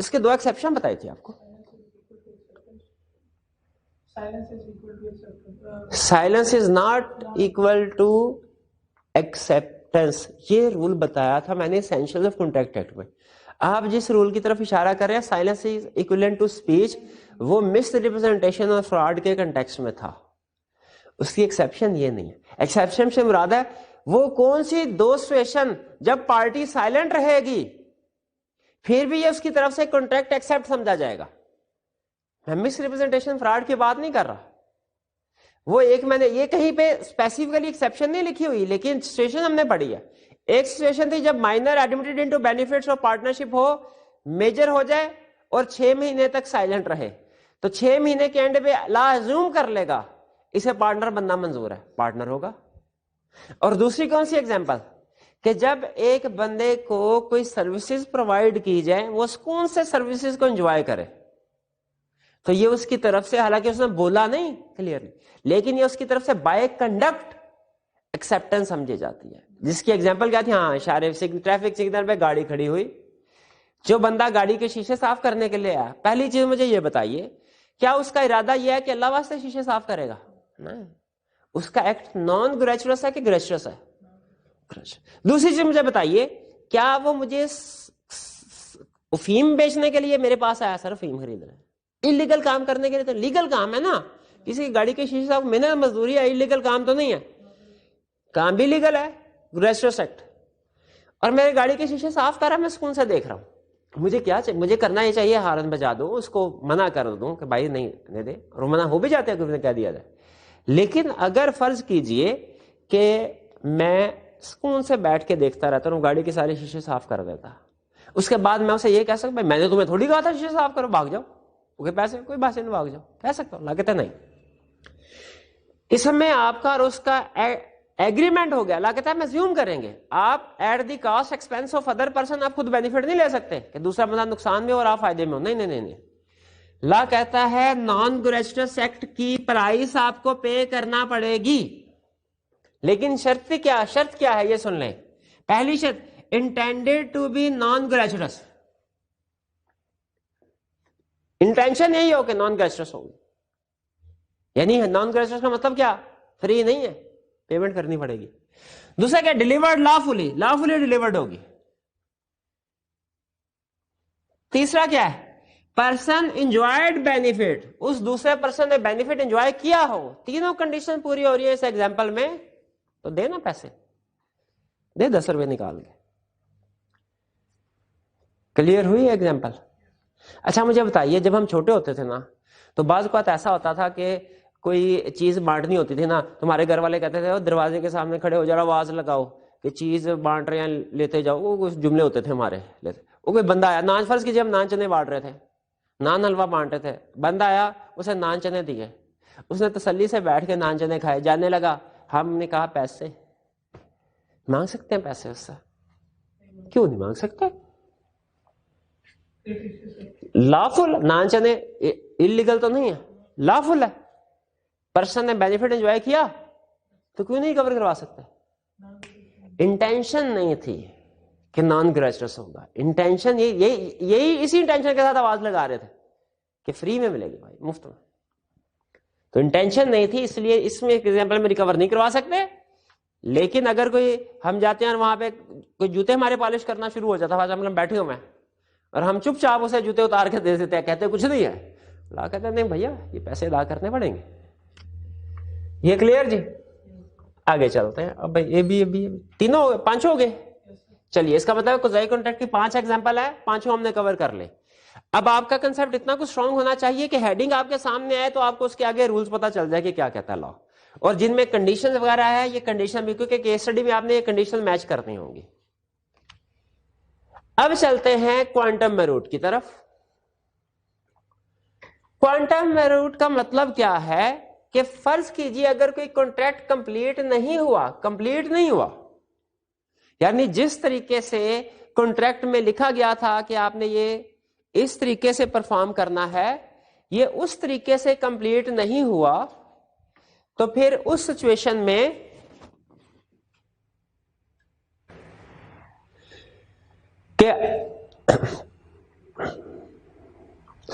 اس کے 2 ایکسیپشن بتائی تھی آپ کو. Silence is not equal to acceptance, یہ رول بتایا تھا میں نے اسینشیل آف کانٹیکٹ ایکٹ میں. آپ جس رول کی طرف اشارہ کر رہے ہیں silence is equivalent to speech, وہ مس ریپرزینٹیشن اور فراڈ کے کنٹیکسٹ میں تھا. اس کی ایکسیپشن یہ نہیں ہے. ایکسیپشن سے مراد ہے وہ کون سی 2 سچویشن جب پارٹی سائلنٹ رہے گی پھر بھی یہ اس کی طرف سے کانٹیکٹ ایکسیپٹ سمجھا جائے گا. میں مس ریپرزینٹیشن فراڈ کی بات نہیں کر رہا. وہ ایک میں نے یہ کہیں پہ اسپیسیفکلی ایکسیپشن نہیں لکھی ہوئی لیکن سچویشن ہم نے پڑھی ہے. ایک سچویشن تھی جب minor admitted into benefits of partnership ہو، میجر ہو جائے اور 6 مہینے تک سائلنٹ رہے، تو 6 مہینے کے اینڈ پہ لا ازیوم کر لے گا اسے پارٹنر بننا منظور ہے، پارٹنر ہوگا. اور دوسری کون سی ایگزامپل کہ جب ایک بندے کو کوئی سروسز پرووائڈ کی جائے وہ سکون سے سروسز کو انجوائے کرے، تو یہ اس کی طرف سے، حالانکہ اس نے بولا نہیں کلیئرلی، لیکن یہ اس کی طرف سے بائی کنڈکٹ ایکسیپٹنس سمجھی جاتی ہے. جس کی ایگزامپل کیا تھی؟ ہاں اشارے ٹریفک سگنل پہ گاڑی کھڑی ہوئی، جو بندہ گاڑی کے شیشے صاف کرنے کے لیے آیا، پہلی چیز مجھے یہ بتائیے کیا اس کا ارادہ یہ ہے کہ اللہ واسطے شیشے صاف کرے گا؟ نہیں، اس کا ایکٹ نان گریچرس ہے کہ گریچرس ہے؟ دوسری چیز مجھے بتائیے کیا وہ مجھے افیم بیچنے کے لیے میرے پاس آیا سر افیم خرید رہے ہیں؟ انلیگل کام کرنے کے لیے تو لیگل کام ہے نا، کسی کی گاڑی کے شیشے صاف محنت مزدوری ہے، انلیگل کام تو نہیں ہے، کام بھی لیگل ہے گریچرس ایکٹ. اور میرے گاڑی کے شیشے صاف کر رہا ہے، میں سکون سے دیکھ رہا ہوں. مجھے کیا چاہیے؟ مجھے کرنا یہ چاہیے ہارن بجا دوں، اس کو منع کر دوں کہ بھائی نہیں دے دے، اور منع ہو بھی جاتے ہیں کسی نے کہہ دیا جائے. لیکن اگر فرض کیجئے کہ میں سکون سے بیٹھ کے دیکھتا رہتا ہوں، گاڑی کے سارے شیشے صاف کر دیتا، اس کے بعد میں اسے یہ کہہ سکتا میں نے تمہیں تھوڑی کہا تھا شیشے صاف کرو، بھاگ جاؤ، اوکے پیسے کوئی بات نہیں، بھاگ جاؤ، کہہ سکتا ہوں؟ لا کہتا نہیں. اس میں آپ کا اور اس کا ایگریمنٹ ہو گیا. اللہ کہتا ہے میں زیوم کریں گے، آپ at the cost expense of other person آپ خود بینیفٹ نہیں لے سکتے کہ دوسرا بندہ نقصان میں اور آپ فائدے میں ہو. نہیں نہیں نہیں. لا کہتا ہے نان گریچرس ایکٹ کی پرائس آپ کو پے کرنا پڑے گی، لیکن شرط کیا ہے یہ سن لیں. پہلی شرط intended to be non gratuitous, intention یہی ہو کہ نان گریچرس ہوگی. یعنی نان گریچرس کا مطلب کیا؟ فری نہیں ہے، پیمنٹ کرنی پڑے گی. دوسرا کیا؟ ڈیلیورڈ لا فلی ڈیلیورڈ ہوگی. تیسرا کیا ہے؟ پرسن انجوائڈ بینیفٹ، اس دوسرے پرسن نے بینیفٹ انجوائے کیا ہو. تینوں کنڈیشن پوری ہو رہی ہے اس ایگزامپل میں تو دے نا پیسے، دے 10 روپے نکال کے. کلیئر ہوئی ایگزامپل؟ اچھا مجھے بتائیے جب ہم چھوٹے ہوتے تھے نا تو بعض اوقات ایسا ہوتا تھا کہ کوئی چیز بانٹنی ہوتی تھی نا، تمہارے گھر والے کہتے تھے دروازے کے سامنے کھڑے ہو جا، آواز لگاؤ کہ چیز بانٹ رہے ہیں لیتے جاؤ. وہ کچھ جملے ہوتے تھے ہمارے لیتے. وہ کوئی بندہ آیا، نان فرض کیجیے ہم نان چنے بانٹ رہے تھے، نان حلوہ بانٹ رہے تھے، بندہ آیا اسے نان چنے دیے، اس نے تسلی سے بیٹھ کے نان چنے کھائے، جانے لگا. ہم نے کہا پیسے مانگ سکتے ہیں؟ پیسے اس سے کیوں نہیں مانگ سکتے؟ لافل، نان چنے انلیگل تو نہیں ہے، لافل ہے. پرسن نے بینیفٹ انجوائے کیا تو کیوں نہیں کور کروا سکتے؟ انٹینشن نہیں تھی کہ نان گریچرس ہوگا. انٹینشن یہی اسی انٹینشن کے ساتھ آواز لگا رہے تھے کہ فری میں ملے گی بھائی، مفت میں. تو انٹینشن نہیں تھی، اس لیے اس میں ایک ایگزامپل میں ریکور نہیں کروا سکتے. لیکن اگر کوئی ہم جاتے ہیں اور وہاں پہ کوئی جوتے ہمارے پالش کرنا شروع ہو جاتا ہے، ہم بیٹھے ہوئے ہیں اور ہم چپ چاپ اسے جوتے اتار کے دے دیتے ہیں، کہتے کچھ نہیں ہے. لا کہتے ہیں نہیں بھیا یہ پیسے ادا کرنے پڑیں گے. یہ کلیئر جی؟ آگے چلتے ہیں. اب بھائی یہ بھی تینوں ہو گئے، 5 ہو گئے. چلیے اس کا مطلب قضائی کانٹریکٹ کی 5 ایگزامپل ہے، 5 ہم نے کور کر لے. اب آپ کا کنسپٹ اتنا کچھ اسٹرانگ ہونا چاہیے کہ ہیڈنگ آپ کے سامنے آئے تو آپ کو اس کے آگے رولز پتا چل جائے کہ کیا کہتا ہے لا. اور جن میں کنڈیشن وغیرہ ہے یہ کنڈیشن بھی، کیونکہ کیس اسٹڈی میں آپ نے یہ کنڈیشن میچ کرنی ہوں گی. اب چلتے ہیں کوانٹم میروٹ کی طرف. کوانٹم میروٹ کا مطلب کیا ہے کہ فرض کیجئے اگر کوئی کانٹریکٹ کمپلیٹ نہیں ہوا، یعنی جس طریقے سے کانٹریکٹ میں لکھا گیا تھا کہ آپ نے یہ اس طریقے سے پرفارم کرنا ہے، یہ اس طریقے سے کمپلیٹ نہیں ہوا، تو پھر اس سچویشن میں کہ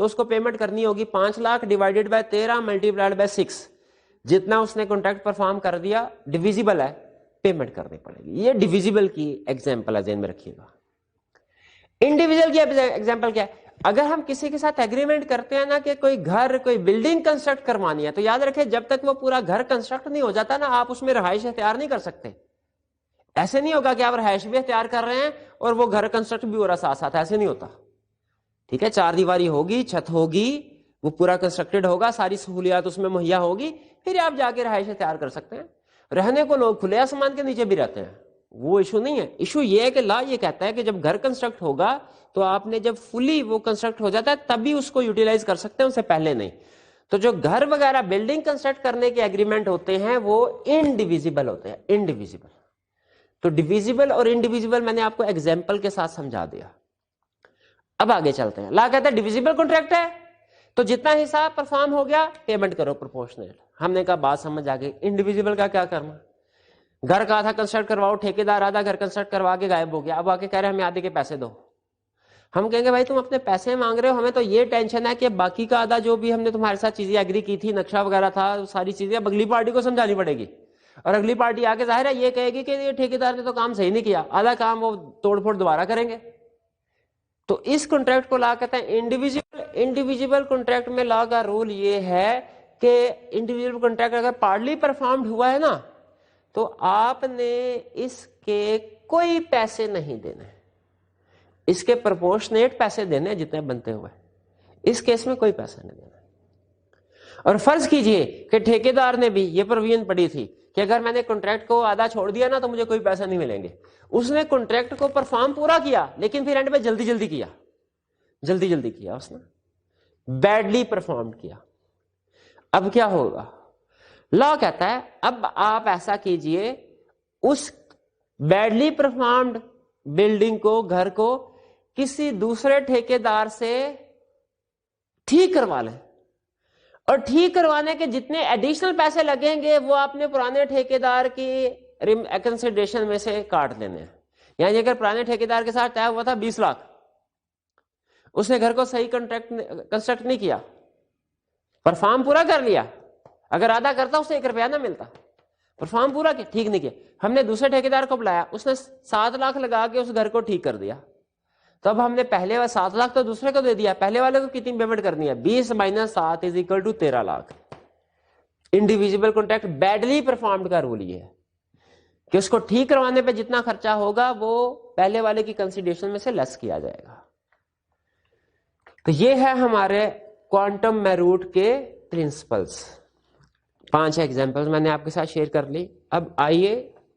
تو اس کو پیمنٹ کرنی ہوگی 5 lakh divided by 13 multiplied by 6. جتنا اس نے کانٹریکٹ پرفارم کر دیا ڈیویزیبل ہے, پیمنٹ کرنی پڑے گی. یہ ڈیویزیبل کی ایگزامپل ہے, ذہن میں رکھیے گا. انڈیویجل کی ایگزامپل کیا ہے؟ اگر ہم کسی کے ساتھ ایگریمنٹ کرتے ہیں نا کہ کوئی گھر کوئی بلڈنگ کنسٹرکٹ کروانی ہے, تو یاد رکھیں جب تک وہ پورا گھر کنسٹرکٹ نہیں ہو جاتا نا, آپ اس میں رہائش اختیار نہیں کر سکتے. ایسے نہیں ہوگا کہ آپ رہائش بھی اختیار کر رہے ہیں اور وہ گھر کنسٹرکٹ بھی ہو رہا ساتھ ساتھ, ایسے نہیں ہوتا. ٹھیک ہے, 4 دیواری ہوگی, چھت ہوگی, وہ پورا کنسٹرکٹڈ ہوگا, ساری سہولیات اس میں مہیا ہوگی, پھر آپ جا کے رہائش اختیار کر سکتے ہیں. رہنے کو لوگ کھلے آسمان کے نیچے بھی رہتے ہیں, وہ ایشو نہیں ہے. ایشو یہ ہے کہ لا یہ کہتا ہے کہ جب گھر کنسٹرکٹ ہوگا تو آپ نے جب فلی وہ کنسٹرکٹ ہو جاتا ہے تبھی اس کو یوٹیلائز کر سکتے ہیں, اس سے پہلے نہیں. تو جو گھر وغیرہ بلڈنگ کنسٹرکٹ کرنے کے ایگریمنٹ ہوتے ہیں وہ انڈیویزیبل ہوتے ہیں, انڈیویزیبل. تو ڈیویزیبل اور انڈیویزیبل میں نے آپ کو ایگزامپل کے ساتھ سمجھا دیا. اب آگے چلتے ہیں. لا کہتا ہے ڈیویزیبل کانٹریکٹ ہے تو جتنا حصہ پرفارم ہو گیا پیمنٹ کرو پروپورشنل. ہم نے کہا بات سمجھ آ گئی. انڈیویزیبل کا کیا کرنا؟ گھر کا آدھا کنسٹرکٹ کرواؤ, ٹھیکیدار آدھا گھر کنسٹرکٹ کروا کے غائب ہو گیا, اب آ کے کہہ رہے ہیں ہمیں آدھے کے پیسے دو. ہم کہیں گے بھائی تم اپنے پیسے مانگ رہے ہو, ہمیں تو یہ ٹینشن ہے کہ باقی کا آدھا جو بھی ہم نے تمہارے ساتھ چیزیں ایگری کی تھی, نقشہ وغیرہ تھا, ساری چیزیں اب اگلی پارٹی کو سمجھانی پڑے گی, اور اگلی پارٹی آ کے ظاہر ہے یہ کہے گی کہ یہ ٹھیکیدار نے تو کام صحیح نہیں کیا, آدھا کام وہ توڑ پھوڑ دوبارہ کریں گے. تو اس کانٹریکٹ کو لا کہتے ہیں انڈیویزیبل. انڈیویزیبل کانٹریکٹ میں لا کا رول یہ ہے کہ انڈیویزیبل کانٹریکٹ اگر پارٹلی پرفارمڈ ہوا ہے نا تو آپ نے اس کے کوئی پیسے نہیں دینے, اس کے پرپورشنیٹ پیسے دینے جتنے بنتے ہوئے, اس کیس میں کوئی پیسہ نہیں دینا. اور فرض کیجئے کہ ٹھیکیدار نے بھی یہ پروویژن پڑی تھی کہ اگر میں نے کانٹریکٹ کو آدھا چھوڑ دیا نا تو مجھے کوئی پیسہ نہیں ملیں گے. اس نے کانٹریکٹ کو پرفارم پورا کیا لیکن پھر اینڈ میں جلدی جلدی کیا, اس نے بیڈلی پرفارمڈ کیا. اب کیا ہوگا؟ لا کہتا ہے اب آپ ایسا کیجئے اس بیڈلی پرفارمڈ بلڈنگ کو, گھر کو کسی دوسرے ٹھیکیدار سے ٹھیک کروا لیں, اور ٹھیک کروانے کے جتنے ایڈیشنل پیسے لگیں گے وہ آپ نے پرانے ٹھیکیدار کی کنسیڈریشن میں سے کاٹ لینے ہیں. یعنی اگر پرانے ٹھیکیدار کے ساتھ طے ہوا تھا 20 لاکھ, اس نے گھر کو صحیح کنسٹرکٹ نہیں کیا, پرفارم پورا کر لیا, اگر آدھا کرتا اسے 1 روپیہ نہ ملتا, پرفارم پورا کیا, ٹھیک نہیں کیا. ہم نے دوسرے ٹھیکیدار کو بلایا, اس نے 7 لاکھ لگا کے اس گھر کو ٹھیک کر دیا. تو اب ہم نے پہلے 7 لاکھ تو دوسرے کو دے دیا, پہلے والے کو کتنی پیمنٹ کرنی ہے؟ 20 - 7 = 13 لاکھ. انڈیویزیبل کانٹریکٹ بیڈلی پرفارمڈ کا رول یہ ہے کہ اس کو ٹھیک کروانے پہ جتنا خرچہ ہوگا وہ پہلے والے کی کنسیڈریشن میں سے لیس کیا جائے گا. تو یہ ہے ہمارے کوانٹم میروٹ کے پرنسپلز. 5 ایگزامپلز میں نے آپ کے ساتھ شیئر کر لی. اب آئیے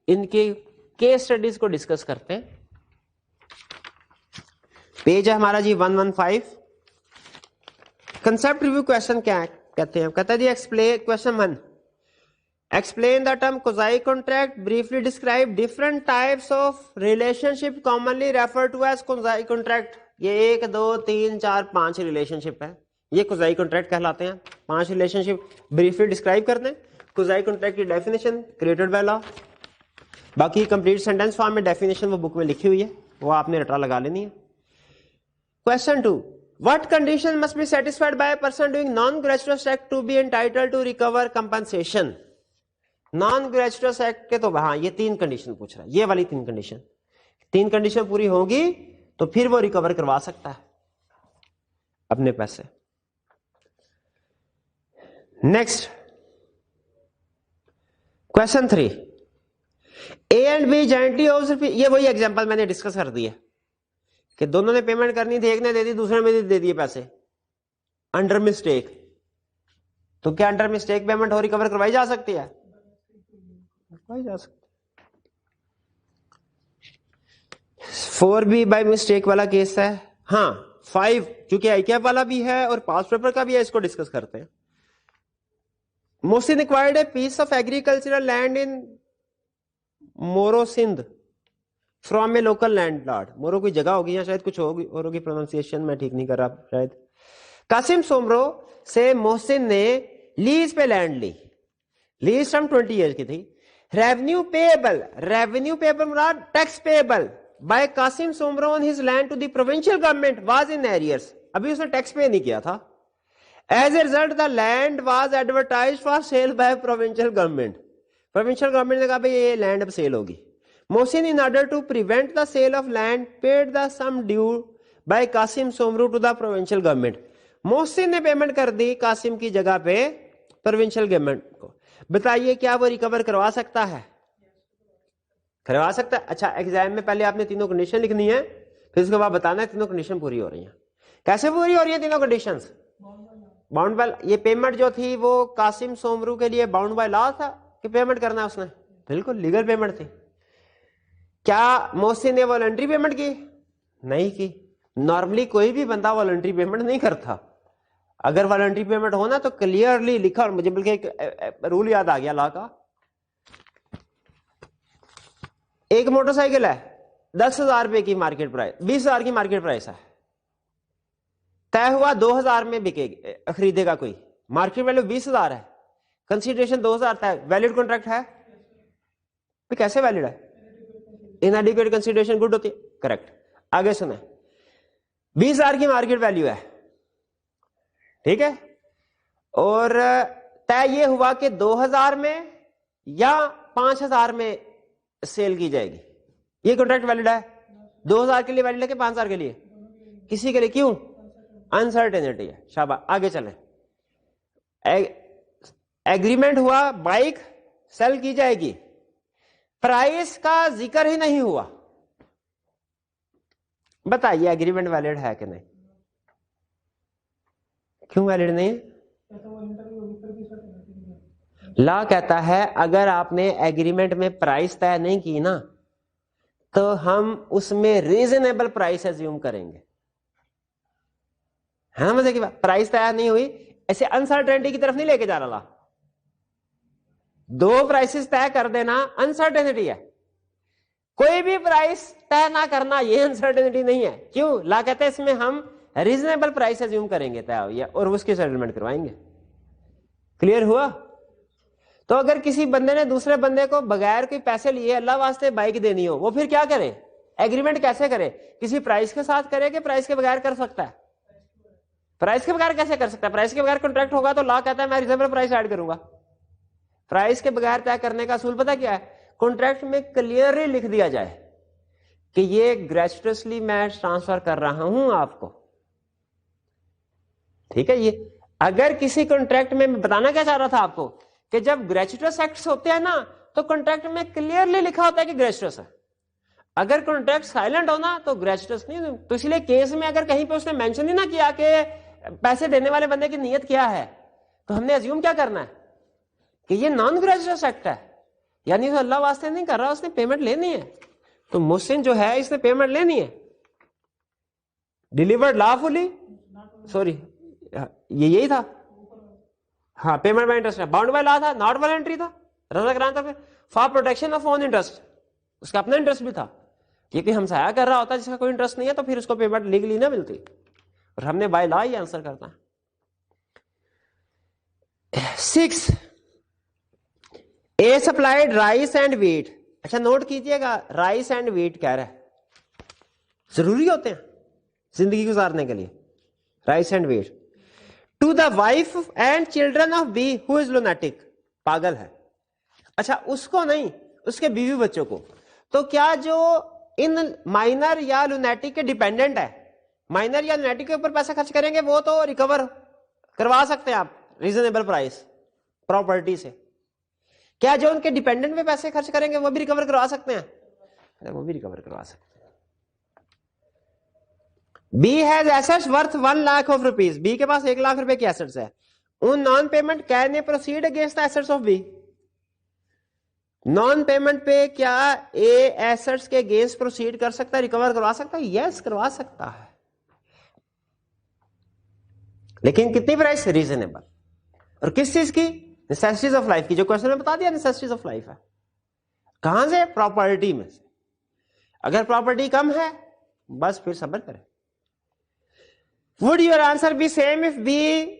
ان کے کیس اسٹڈیز کو ڈسکس کرتے ہیں. پیج ہے ہمارا جی 115. کنسپٹ ریویو کوشچن کیا کہتے ہیں؟ کہتا ہے جی explain question 1. Explain the term quasi contract. Briefly describe different types of relationship commonly referred to as quasi contract. یہ 1 2 3 4 5 ریلیشن شپ ہے, یہ quasi contract کہلاتے ہیں. 5 ریلیشن شپ briefly describe کرتے ہیں. quasi contract کی ڈیفینیشن created by law. باقی complete sentence form میں ڈیفینیشن وہ بک میں لکھی ہوئی ہے, وہ آپ نے رٹا لگا لینی ہے. Question 2. What condition must be satisfied by a person doing non-gratuitous act to be entitled to recover compensation? Non gratuitous act کے تو ہاں یہ 3 کنڈیشن پوچھ رہا ہے, یہ والی 3 کنڈیشن. 3 کنڈیشن پوری ہوگی تو پھر وہ ریکور کروا سکتا ہے اپنے پیسے. Next question 3. A and B jointly owes, یہ وہی ایگزامپل میں نے ڈسکس کر دی ہے کہ دونوں نے پیمنٹ کرنی تھی, ایک نے دے دی دوسرے نے دے دیے پیسے انڈر مسٹیک. تو کیا انڈر مسٹیک پیمنٹ ہو ریکور کروائی جا سکتی ہے؟ جا سکتی. 4B بائی مسٹیک والا کیس ہے. ہاں 5 چونکہ آئی کیپ والا بھی ہے اور پاس پیپر کا بھی ہے, اس کو ڈسکس کرتے ہیں. Mohsin acquired a piece of agricultural land in Moro Sindh from a local landlord. Moro کوئی جگہ ہوگی یا شاید کچھ ہوگی اور ہوگی پروننسیشن میں ٹھیک نہیں کر رہا شاید. قاسم سومرو سے محسن نے لیز پہ لینڈ لی, لیز ٹرم 20 ایئر کی تھی. ریونیو پیبل مراد tax payable by Qasim Somro on his land to the provincial government was in arrears. ابھی اس نے ٹیکس پے نہیں کیا تھا. As a result the land was advertise for sale by provincial government. Provincial government نے کہا بھائی یہ land اب سیل ہوگی. Mohsin in order to prevent the sale of land paid the sum due by Qasim Soomro to the provincial government. Mohsin نے payment کر دی قاسم کی جگہ پہ پروونشل گورنمنٹ کو. بتائیے کیا وہ ریکور کروا سکتا ہے؟ کروا سکتا ہے. اچھا ایگزام میں پہلے آپ نے تینوں کنڈیشن لکھنی ہے, پھر اس کے بعد بتانا ہے تینوں کنڈیشن پوری ہو رہی ہیں. کیسے پوری ہو رہی ہیں تینوں کنڈیشنز؟ Bound by. یہ پیمنٹ جو تھی وہ قاسم سومرو کے لیے باؤنڈ بائی لا تھا کہ پیمنٹ کرنا ہے اس نے؟ بالکل لیگل پیمنٹ تھی. کیا محسن نے والنٹری پیمنٹ کی؟ نہیں کی. نارملی کوئی بھی بندہ والنٹری پیمنٹ نہیں کرتا. اگر والنٹری پیمنٹ ہونا تو کلیئرلی لکھا, اور مجھے بلکہ ایک رول یاد آ گیا لا کا. ایک موٹر سائیکل ہے 10,000 روپے کی مارکیٹ پرائس, 20,000 کی مارکیٹ پرائس ہے, طے ہوا 2,000 میں بکے خریدے گا کوئی, مارکیٹ ویلیو 20,000 ہے, کنسیڈریشن 2,000 طے, ویلڈ کانٹریکٹ ہے؟ کیسے ویلڈ ہے؟ انیڈیکویٹ کنسیڈریشن گڈ ہوتی ہے. کریکٹ. آگے سنیں, 20,000 کی مارکیٹ ویلیو ہے, ٹھیک ہے, اور طے یہ ہوا کہ 2,000 میں یا 5,000 میں سیل کی جائے گی. یہ کانٹریکٹ ویلڈ ہے؟ 2,000 کے لیے ویلڈ ہے کہ 5,000 کے لیے؟ کسی کے لیے. کیوں؟ انسرٹینٹی ہے. شاباش. آگے چلیں. ایگریمنٹ ہوا بائک سیل کی جائے گی, پرائس کا ذکر ہی نہیں ہوا. بتائیے ایگریمنٹ ویلڈ ہے کہ نہیں؟ کیوں ویلڈ نہیں ہے؟ لا کہتا ہے اگر آپ نے ایگریمنٹ میں پرائس طے نہیں کی نا تو ہم اس میں ریزنیبل پرائس ایزیوم کریں گے. ہے نا مزے کی بات؟ پرائس طے نہیں ہوئی, ایسے انسرٹینٹی کی طرف نہیں لے کے جا رہا. دو پرائسز طے کر دینا انسرٹینٹی ہے, کوئی بھی پرائس طے نہ کرنا یہ انسرٹینٹی نہیں ہے. کیوں؟ لا کہتے ہیں اس میں ہم ریزنیبل پرائس ایزیوم کریں گے طے ہوئی ہے, اور اس کی سیٹلمنٹ کروائیں گے. کلیئر ہوا؟ تو اگر کسی بندے نے دوسرے بندے کو بغیر کوئی پیسے لیے اللہ واسطے بائک دینی ہو, وہ پھر کیا کرے؟ ایگریمنٹ کیسے کرے؟ کسی پرائس کے ساتھ کرے کہ پرائس کے بغیر کر سکتا ہے؟ پرائس کے بغیر کیسے کر سکتا ہے؟ پرائس کے بغیر کانٹریکٹ ہوگا تو لا کہتا ہے میں ریزنیبل پرائس ایڈ کروں گا. پرائس کے بغیر طے کرنے کا اصول پتہ کیا ہے؟ کانٹریکٹ میں کلیئرلی لکھ دیا جائے کہ یہ گریچوٹسلی میں ٹرانسفر کر رہا ہوں آپ کو. ٹھیک ہے. یہ اگر کسی کانٹریکٹ میں بتانا کیا چاہ رہا تھا آپ کو کہ جب گریچوٹس ایکٹس ہوتے ہیں نا تو کانٹریکٹ میں کلیئرلی لکھا ہوتا ہے کہ گریچوٹس ہے. اگر کانٹریکٹ سائلنٹ ہونا تو گریچوٹس نہیں. تو اس لیے کیس میں اگر کہیں پہ اس نے مینشن ہی نہ کیا کہ پیسے دینے والے بندے کی نیت کیا ہے, تو ہم نے ایزیوم کیا کرنا ہے کہ یہ نان گریچوٹس ایکٹ ہے, یعنی تو اللہ واسطے نہیں کر رہا, اس نے پیمنٹ لینی ہے. تو محسن جو ہے اس نے پیمنٹ لینی ہے. ڈیلیورڈ لا فلی, سوری یہ یہی تھا. ہاں پیمنٹ بائی انٹرسٹ ہے, باؤنڈ بائی لا تھا, ناٹ والنٹری تھا, رضا کرانا تھا. For protection of own interest, اس کا اپنا انٹرسٹ بھی تھا. یہ کوئی ہمسایا کر رہا ہوتا جس کا کوئی انٹرسٹ نہیں ہے تو پھر اس کو پیمنٹ لیگلی نہ ملتی, اور ہم نے بائی لا ہی آنسر کرتا ہے. 6 اے سپلائڈ رائس اینڈ ویٹ. اچھا نوٹ کیجئے گا, رائس اینڈ ویٹ کہہ رہا ہے, ضروری ہوتے ہیں زندگی گزارنے کے لیے. Rice and wheat to the wife and children of B who is lunatic. پاگل ہے. اچھا اس کو نہیں, اس کے بیوی بچوں کو. تو کیا جو ان مائنر یا لونیٹک کے ڈیپینڈنٹ ہے, مائنر یا لونیٹک کے اوپر پیسہ خرچ کریں گے وہ تو ریکور کروا سکتے ہیں آپ ریزنیبل پرائس پراپرٹی سے. کیا جو ان کے ڈیپینڈنٹ پہ پیسے خرچ کریں گے وہ بھی ریکور کروا سکتے ہیں؟ وہ بھی ریکور کروا سکتے ہیں. B has assets worth 1 lakh of rupees. B کے پاس 1 لاکھ روپے کی ایسٹس ہے. In non payment can proceed against assets of B. Non payment پہ کیا اے ایسٹس کے اگینسٹ پروسیڈ کر سکتا ہے, ریکور کروا سکتا ہے؟ یس کروا سکتا ہے, لیکن کتنی پرائس؟ ریزنیبل. اور کس چیز کی؟ نیسیسٹیز آف لائف کی. جو کوشچن میں بتا دیا نیسیسٹیز آف لائف ہے. کہاں سے؟ پراپرٹی میں سے. اگر پراپرٹی کم ہے بس پھر صبر کریں. Would your answer be same if B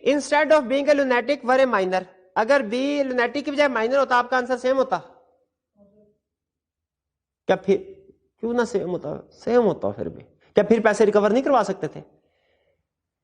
instead of being a lunatic were a minor? اگر B lunatic کی بجائے minor ہوتا آپ کا آنسر سیم ہوتا کیا؟ پھر کیوں نہ سیم ہوتا؟ سیم ہوتا پھر بھی. کیا پھر پیسے ریکور نہیں کروا سکتے تھے؟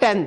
10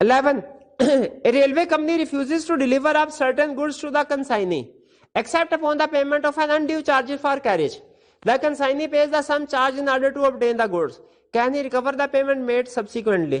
11, a railway company refuses to deliver up certain goods to the consignee except upon the payment of an undue charges for carriage. The consignee pays the sum charged in order to obtain the goods. Can he recover the payment made subsequently?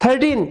13,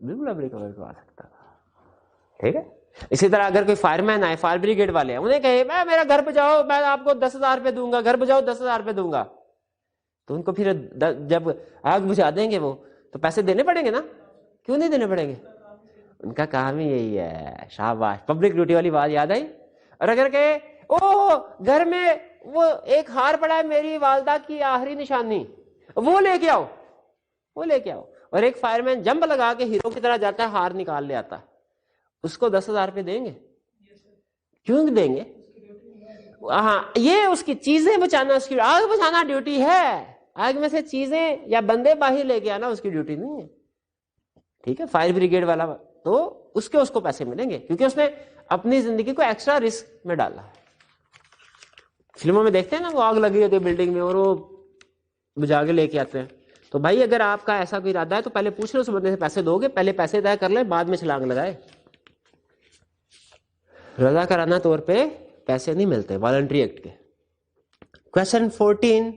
بالکل اب recover کروا سکتا تھا. ٹھیک ہے. اسی طرح اگر کوئی فائر مین آئے, فائر بریگیڈ والے ہیں, انہیں کہے میں میرا گھر بچاؤ, میں آپ کو 10,000 روپے دوں گا, گھر بچاؤ 10,000 روپے دوں گا, تو ان کو پھر جب آگ بجھا دیں گے وہ تو پیسے دینے پڑیں گے نا, کیوں نہیں دینے پڑیں گے؟ ان کا کام ہی یہی ہے. شاباش, پبلک ڈیوٹی والی بات یاد آئی. اور اگر کہے او گھر میں وہ ایک ہار پڑا ہے میری والدہ کی آخری نشانی, وہ لے کے آؤ, وہ لے کے آؤ, اور ایک فائر مین جمپ لگا کے ہیرو کی طرح جاتا ہے, ہار نکال لے آتا ہے, اس کو 10,000 روپے دیں گے؟ کیوں دیں گے؟ ہاں, یہ اس کی چیزیں بچانا, اس کی آگ بچانا ڈیوٹی ہے. آگ میں سے چیزیں یا بندے باہر لے کے آنا اس کی ڈیوٹی نہیں ہے. ٹھیک ہے. فائر بریگیڈ والا تو اس کو پیسے ملیں گے کیونکہ اس نے اپنی زندگی کو ایکسٹرا رسک میں ڈالا ہے. فلموں میں دیکھتے ہیں نا, وہ آگ لگی ہوتی ہے بلڈنگ میں اور وہ بجھا کے لے کے آتے ہیں. تو بھائی اگر آپ کا ایسا کوئی ارادہ ہے تو پہلے پوچھ لو اس بندے سے پیسے دو گے, پہلے پیسے طے کر لیں, بعد میں چھلانگ لگائے. رضا کرانہ طور پہ پیسے نہیں ملتے والنٹری ایکٹ کے. کوشچن 14,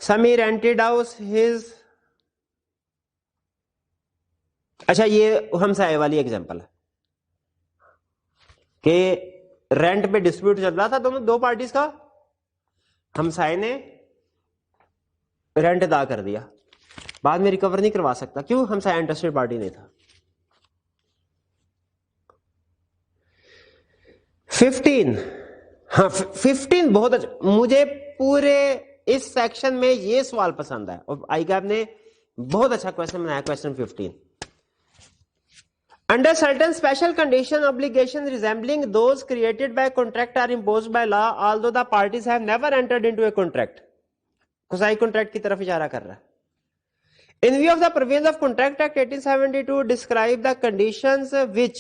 سمی رینٹڈ ہاؤس ہز. اچھا, یہ ہمسائے والی ایگزامپل ہے کہ رینٹ پہ ڈسپیوٹ چل رہا تھا دو پارٹیز کا, ہمسائے نے رینٹ ادا کر دیا, بعد میں ریکور نہیں کروا سکتا. کیوں؟ ہمسایہ انٹرسٹڈ پارٹی نہیں تھا. 15, ہاں 15 بہت اچھا, مجھے پورے اس سیکشن میں یہ سوال پسند ہے اور آئی کیپ نے بہت اچھا کویسچن بنایا. Question 15, under certain special condition obligations resembling those created by contract are imposed by law although the parties have never entered into a contract. قضائی کانٹریکٹ کی طرف اشارہ کر رہا ہے. In view of the provisions of Contract Act 1872 describe the conditions which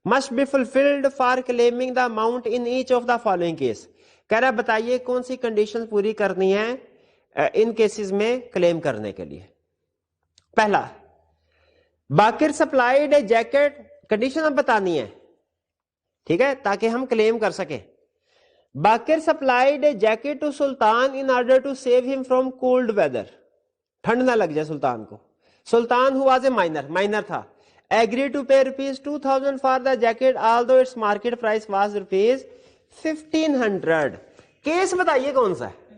must be fulfilled for claiming the amount in each of the following case. کہہ رہا بتائیے کون سی کنڈیشن پوری کرنی ہے ان کیسز میں کلیم کرنے کے لیے. پہلا, Baqir supplied a jacket, condition اب بتانی ہے ٹھیک ہے تاکہ ہم کلیم کر سکیں. Baqir supplied a jacket to Sultan in order to save him from cold weather, ٹھنڈ نہ لگ جائے سلطان کو. Sultan who was a minor تھا, agree to pay ₹2,000 for the jacket although its market price was ₹1,500. Case بتائیے کون سا ہے؟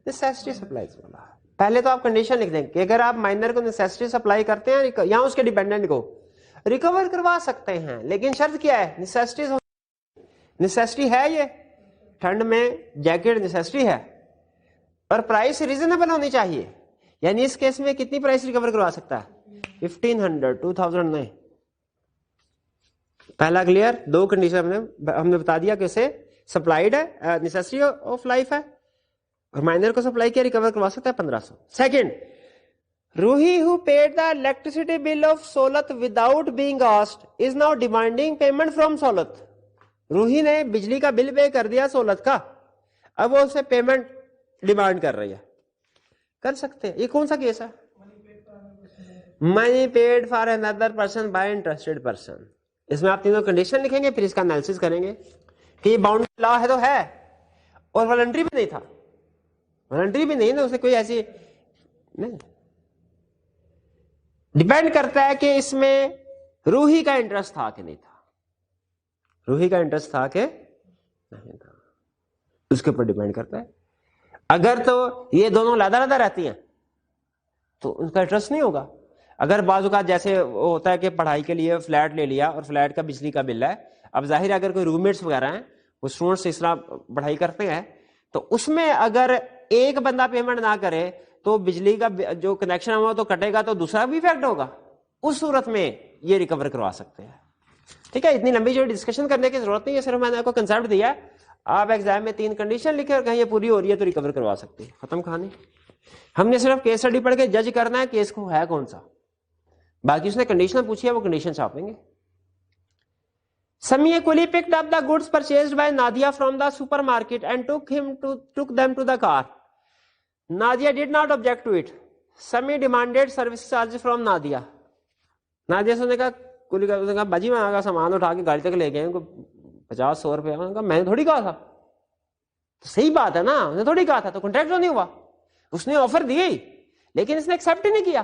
نیسیسٹی سپلائیز والا. پہلے تو آپ کنڈیشن لکھ دیں کہ اگر آپ مائنر کو نیسیسٹی سپلائی کرتے ہیں یا اس کے ڈیپینڈنٹ کو ریکور کروا سکتے ہیں, لیکن شرط کیا ہے؟ نیسیسٹی ہے, یہ ٹھنڈ میں جیکٹ نیسیسٹی ہے اور پرائس ریزنیبل ہونی چاہیے. یعنی اس کیس میں کتنی پرائس ریکور کروا سکتا ہے؟ 1,500, 2,000 نہیں. پہلا کلیئر. دو کنڈیشن ہم نے بتا دیا کہ اسے سپلائیڈ ہے, نیسیسٹی آف لائف ہے, اور مائنر کو سپلائی کیا ریکور کروا سکتا ہے 1,500. Second, Rohi who paid the electricity bill of Solat without being asked is now demanding payment from Solat. Rohi نے بجلی کا بل پے کر دیا سولت کا, اب وہ اسے پیمنٹ ڈیمانڈ کر رہی ہے. کر سکتے ہیں. یہ کون سا کیس ہے؟ Money paid for another person by interested person. اس میں آپ تینوں کنڈیشن لکھیں گے, پھر اس کا انالیسس کریں گے کہ یہ باؤنڈ لا ہے تو ہے, اور والنٹری بھی نہیں تھا. والنٹری بھی نہیں نا, اسے کوئی ایسی نہیں. ڈیپینڈ کرتا ہے کہ اس میں روحی کا انٹرسٹ تھا کہ نہیں تھا. روحی کا انٹرسٹ تھا کہ نہیں تھا, اس کے اوپر ڈیپینڈ کرتا ہے. اگر تو یہ دونوں علیحدہ علیحدہ رہتی ہیں تو ان کا انٹرسٹ نہیں ہوگا. اگر بعض اوقات جیسے ہوتا ہے کہ پڑھائی کے لیے فلیٹ لے لیا اور فلیٹ کا بجلی کا بل ہے, اب ظاہر ہے اگر کوئی روم میٹس وغیرہ ہیں, وہ اسٹوڈنٹس اس طرح پڑھائی کرتے ہیں, تو اس میں اگر ایک بندہ پیمنٹ نہ کرے تو بجلی کا جو کنیکشن ہوا تو کٹے گا, تو دوسرا بھی افیکٹ ہوگا. اس صورت میں یہ ریکور کروا سکتے ہیں. ٹھیک ہے, اتنی لمبی جو ڈسکشن کرنے کی ضرورت نہیں ہے, صرف میں نے آپ کو کنسپٹ دیا ہے. آپ ایگزام میں 3 کنڈیشن لکھے اور کہیں یہ پوری ہو رہی ہے تو ریکور کروا سکتے ہیں. ختم کہانی. ہم نے صرف کیس اسٹڈی پڑھ کے جج کرنا ہے کیس کو ہے کون سا, باقی اس نے کنڈیشن پوچھی ہے وہ کنڈیشن چھاپیں گے. Sami equally picked up the goods purchased by Nadia from the supermarket and took them to the car. Nadia did not object to it. Sami demanded service charges from Nadia. Nadia سے نے کہا باجی میں آگا سامان اٹھا کے گاڑی تک لے گئے 50-100 روپے. میں نے تھوڑی کہا تھا. صحیح بات ہے نا, اس نے تھوڑی کہا تھا, تو کانٹریکٹ نہیں ہوا. اس نے آفر دی لیکن اس نے ایکسپٹ ہی نہیں کیا.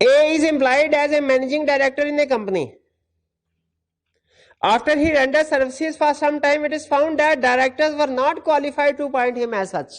A is employed as a managing director in a company. After he rendered services for some time, it is found that directors were not qualified to appoint him as such.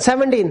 17,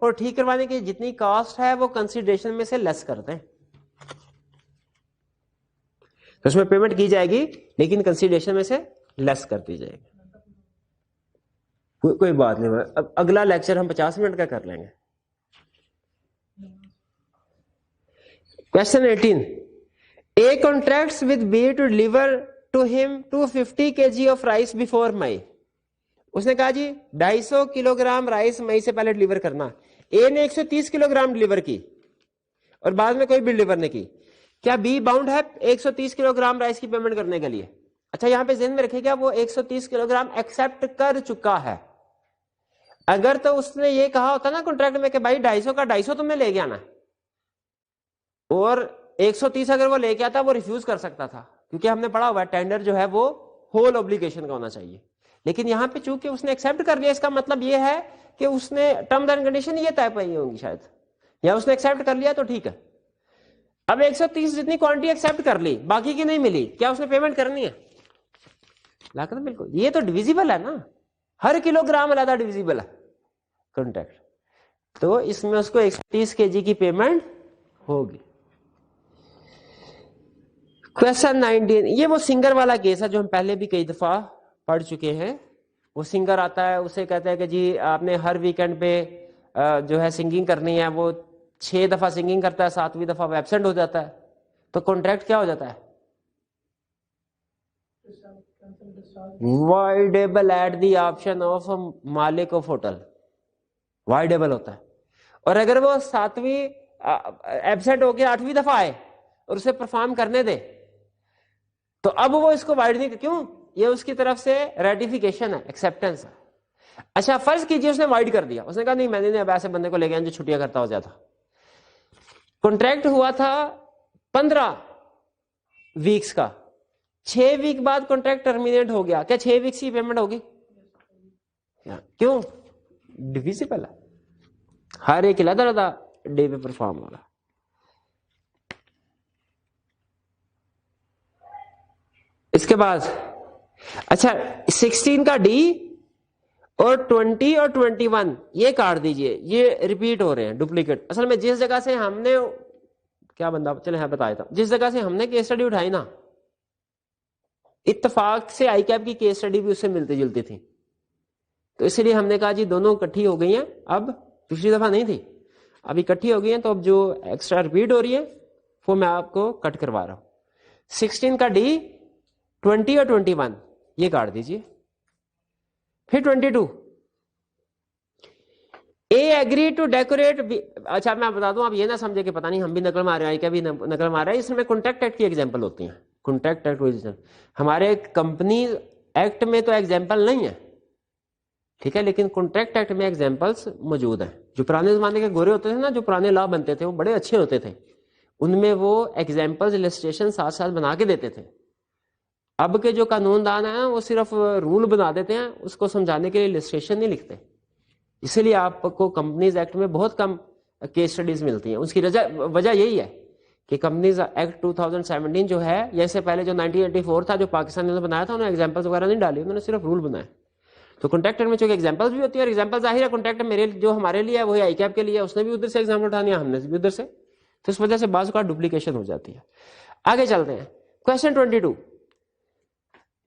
اور ٹھیک کروانے کی جتنی cost ہے وہ consideration میں سے لیس کر دیں. تو اس میں پیمنٹ کی جائے گی لیکن کنسیڈریشن میں سے لیس کر دی جائے گی. کوئی بات نہیں. اب اگلا لیکچر ہم 50 منٹ کا کر لیں گے. Question 18. A contracts with B to deliver to him 250 kg of rice before May. اس نے کہا جی 250 کلو گرام رائس مئی سے پہلے ڈلیور کرنا. اے نے 130 کلو گرام ڈلیور کی اور بعد میں کوئی بھی ڈلیور نہیں کی. کیا بی باؤنڈ ہے 130 کلو گرام رائس کی پیمنٹ کرنے کے لیے؟ اچھا یہاں پہ ذہن میں رکھے گا وہ 130 کلو گرام ایکسپٹ کر چکا ہے. اگر تو اس نے یہ کہا ہوتا نا کانٹریکٹ میں کہ بھائی 250 کا 250 تم نے لے کے آنا اور 130 اگر وہ لے کے آتا وہ ریفیوز کر سکتا تھا کیونکہ ہم نے پڑھا ہوا ہے ٹینڈر جو ہے وہ ہول اوبلیگیشن کا ہونا چاہیے. لیکن یہاں پہ چونکہ اس نے ایکسپٹ کر لیا اس کا مطلب یہ ہے کہ اس نے ٹرمز اینڈ کنڈیشن یہ طے پائی ہوں گی شاید, یا اس نے ایکسپٹ کر لیا تو ٹھیک ہے. اب 130 جتنی کوانٹٹی ایکسپٹ کر لی باقی کی نہیں ملی, کیا اس نے پیمنٹ کرنی ہے؟ لاکھ بالکل. یہ تو ڈویزیبل ہے نا, ہر کلو گرام علیحدہ ڈویزیبل ہے کانٹریکٹ, تو اس میں اس کو 130 kg کی پیمنٹ ہوگی. Question 19. یہ وہ سنگر والا کیس ہے جو ہم پہلے بھی کئی دفعہ پڑھ چکے ہیں. وہ سنگر آتا ہے, اسے کہتا ہے کہ جی آپ نے ہر ویکینڈ پہ جو ہے سنگنگ کرنی ہے, وہ 6 دفعہ سنگنگ کرتا ہے, 7ویں دفعہ وہ ایبسینٹ ہو جاتا ہے, تو کانٹریکٹ کیا ہو جاتا ہے؟ Voidable at the option of مالک آف ہوٹل, وائڈیبل ہوتا ہے. اور اگر وہ 7ویں ایبسینٹ ہو کے 8ویں دفعہ آئے اور اسے پرفارم کرنے دے تو اب وہ اس کو وائڈ نہیں, کیوں؟ یہ اس کی طرف سے ریٹیفیکیشن ہے, ایکسیپٹنس ہے. اچھا فرض کیجئے اس نے وائڈ کر دیا, اس نے کہا نہیں میں نے اب ایسے بندے کو لے گیا جو چھٹیاں کرتا ہو جاتا. کانٹریکٹ ہوا تھا 15 ویکس کا, 6 ویک بعد کانٹریکٹ ٹرمینیٹ ہو گیا, کیا 6 ویکس کی پیمنٹ ہوگی؟ کیوں؟ ڈویزیبل ہے, ہر ایک علیحدہ علیحدہ ڈے پہ پرفارم ہوگا. اس کے بعد اچھا 16 کا ڈی اور 20 اور 21 یہ کاٹ دیجئے, یہ ریپیٹ ہو رہے ہیں ڈپلیکیٹ. اصل میں جس جگہ سے ہم نے کیا بندہ چلے ہاں بتایا تھا, جس جگہ سے ہم نے کیس اسٹڈی اٹھائی نا, اتفاق سے آئی کیپ کی کیس اسٹڈی بھی اس سے ملتی جلتی تھی, تو اس لیے ہم نے کہا جی دونوں اکٹھی ہو گئی ہیں. اب پچھلی دفعہ نہیں تھی, اب اکٹھی ہو گئی ہیں, تو اب جو ایکسٹرا ریپیٹ ہو رہی ہے وہ میں آپ کو کٹ کروا رہا ہوں. 16 کا ڈی, 20 اور 21 یہ کاٹ دیجئے. پھر 22 اے ایگری ٹو ڈیکوریٹ. اچھا میں بتا دوں, آپ یہ نہ سمجھے کہ پتہ نہیں ہم بھی نقل مار رہے ہیں, کیا بھی نقل مار رہے ہیں. اس میں کانٹریکٹ ایکٹ کی ایگزامپل ہوتی ہیں. کانٹریکٹ ایکٹ ہمارے کمپنی ایکٹ میں تو ایگزامپل نہیں ہے, ٹھیک ہے, لیکن کانٹریکٹ ایکٹ میں ایگزامپلس موجود ہیں. جو پرانے زمانے کے گورے ہوتے تھے نا, جو پرانے لا بنتے تھے وہ بڑے اچھے ہوتے تھے, ان میں وہ ایگزامپلز السٹریشن ساتھ ساتھ بنا کے دیتے تھے. اب کے جو قانون دان ہیں وہ صرف رول بنا دیتے ہیں, اس کو سمجھانے کے لیے السٹریشن نہیں لکھتے. اسی لیے آپ کو کمپنیز ایکٹ میں بہت کم کیس اسٹڈیز ملتی ہیں. اس کی وجہ یہی ہے کہ کمپنیز ایکٹ 2017 جو ہے, یا اس سے پہلے جو 1984 تھا جو پاکستان نے بنایا تھا, انہوں نے ایگزامپلز وغیرہ نہیں ڈالی, انہوں نے صرف رول بنائے. تو کانٹریکٹ میں چونکہ ایگزامپلز بھی ہوتی ہیں, اور ایگزامپل ظاہر ہے کانٹریکٹ میرے جو ہمارے لیے ہے وہی آئی کیپ کے لیے, اس نے بھی ادھر سے ایگزامپل اٹھانے, ہم نے بھی ادھر سے, تو اس وجہ سے بعض کا ڈپلیکیشن ہو جاتی ہے. آگے چلتے ہیں. Question 22.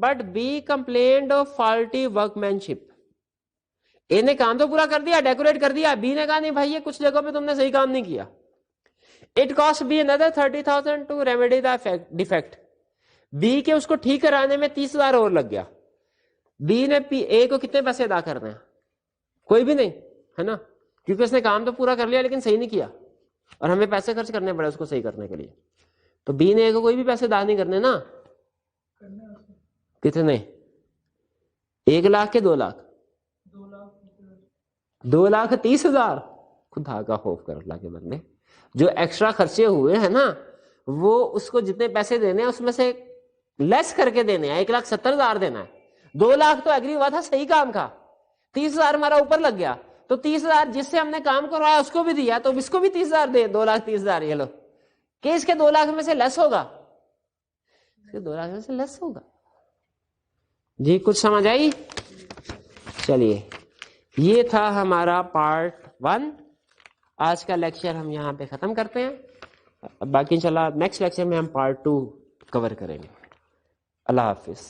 but B complained of faulty workmanship. A نے کام تو پورا کر دیا, ڈیکوریٹ کر دیا, B نے کہا نہیں بھائی یہ کچھ جگہوں پہ تم نے صحیح کام نہیں کیا. It cost B another 30,000 to remedy the defect. B کے اس کو ٹھیک کرانے میں 30,000 اور لگ گیا. B نے A کو کتنے پیسے ادا کرنے ہیں؟ کوئی بھی نہیں, ہے نا, کیونکہ اس نے کام تو پورا کر لیا لیکن صحیح نہیں کیا, اور ہمیں پیسے خرچ کرنے پڑے اس کو صحیح کرنے کے لیے. تو بی نے کو کوئی بھی پیسے ادا نہیں کرنے نا. کتنے؟ 1 لاکھ کے 2 لاکھ؟ 2,30,000. خدا کا خوف کر اللہ کے بندے, جو ایکسٹرا خرچے ہوئے ہیں نا وہ اس کو جتنے پیسے دینے ہیں اس میں سے لیس کر کے دینے ہیں. 1,70,000 دینا ہے. 2 لاکھ تو ایگری ہوا تھا صحیح کام کا, 30,000 ہمارا اوپر لگ گیا, تو 30,000 جس سے ہم نے کام کروایا اس کو بھی دیا, تو اس کو بھی 30,000 دے. 2,30,000 یہ لو, کہ اس کے 2 لاکھ میں سے لیس ہوگا, 2 لاکھ میں سے لیس ہوگا. جی کچھ سمجھ آئی؟ چلیے یہ تھا ہمارا پارٹ 1. آج کا لیکچر ہم یہاں پہ ختم کرتے ہیں. باقی انشاءاللہ نیکسٹ لیکچر میں ہم پارٹ 2 کور کریں گے. اللہ حافظ.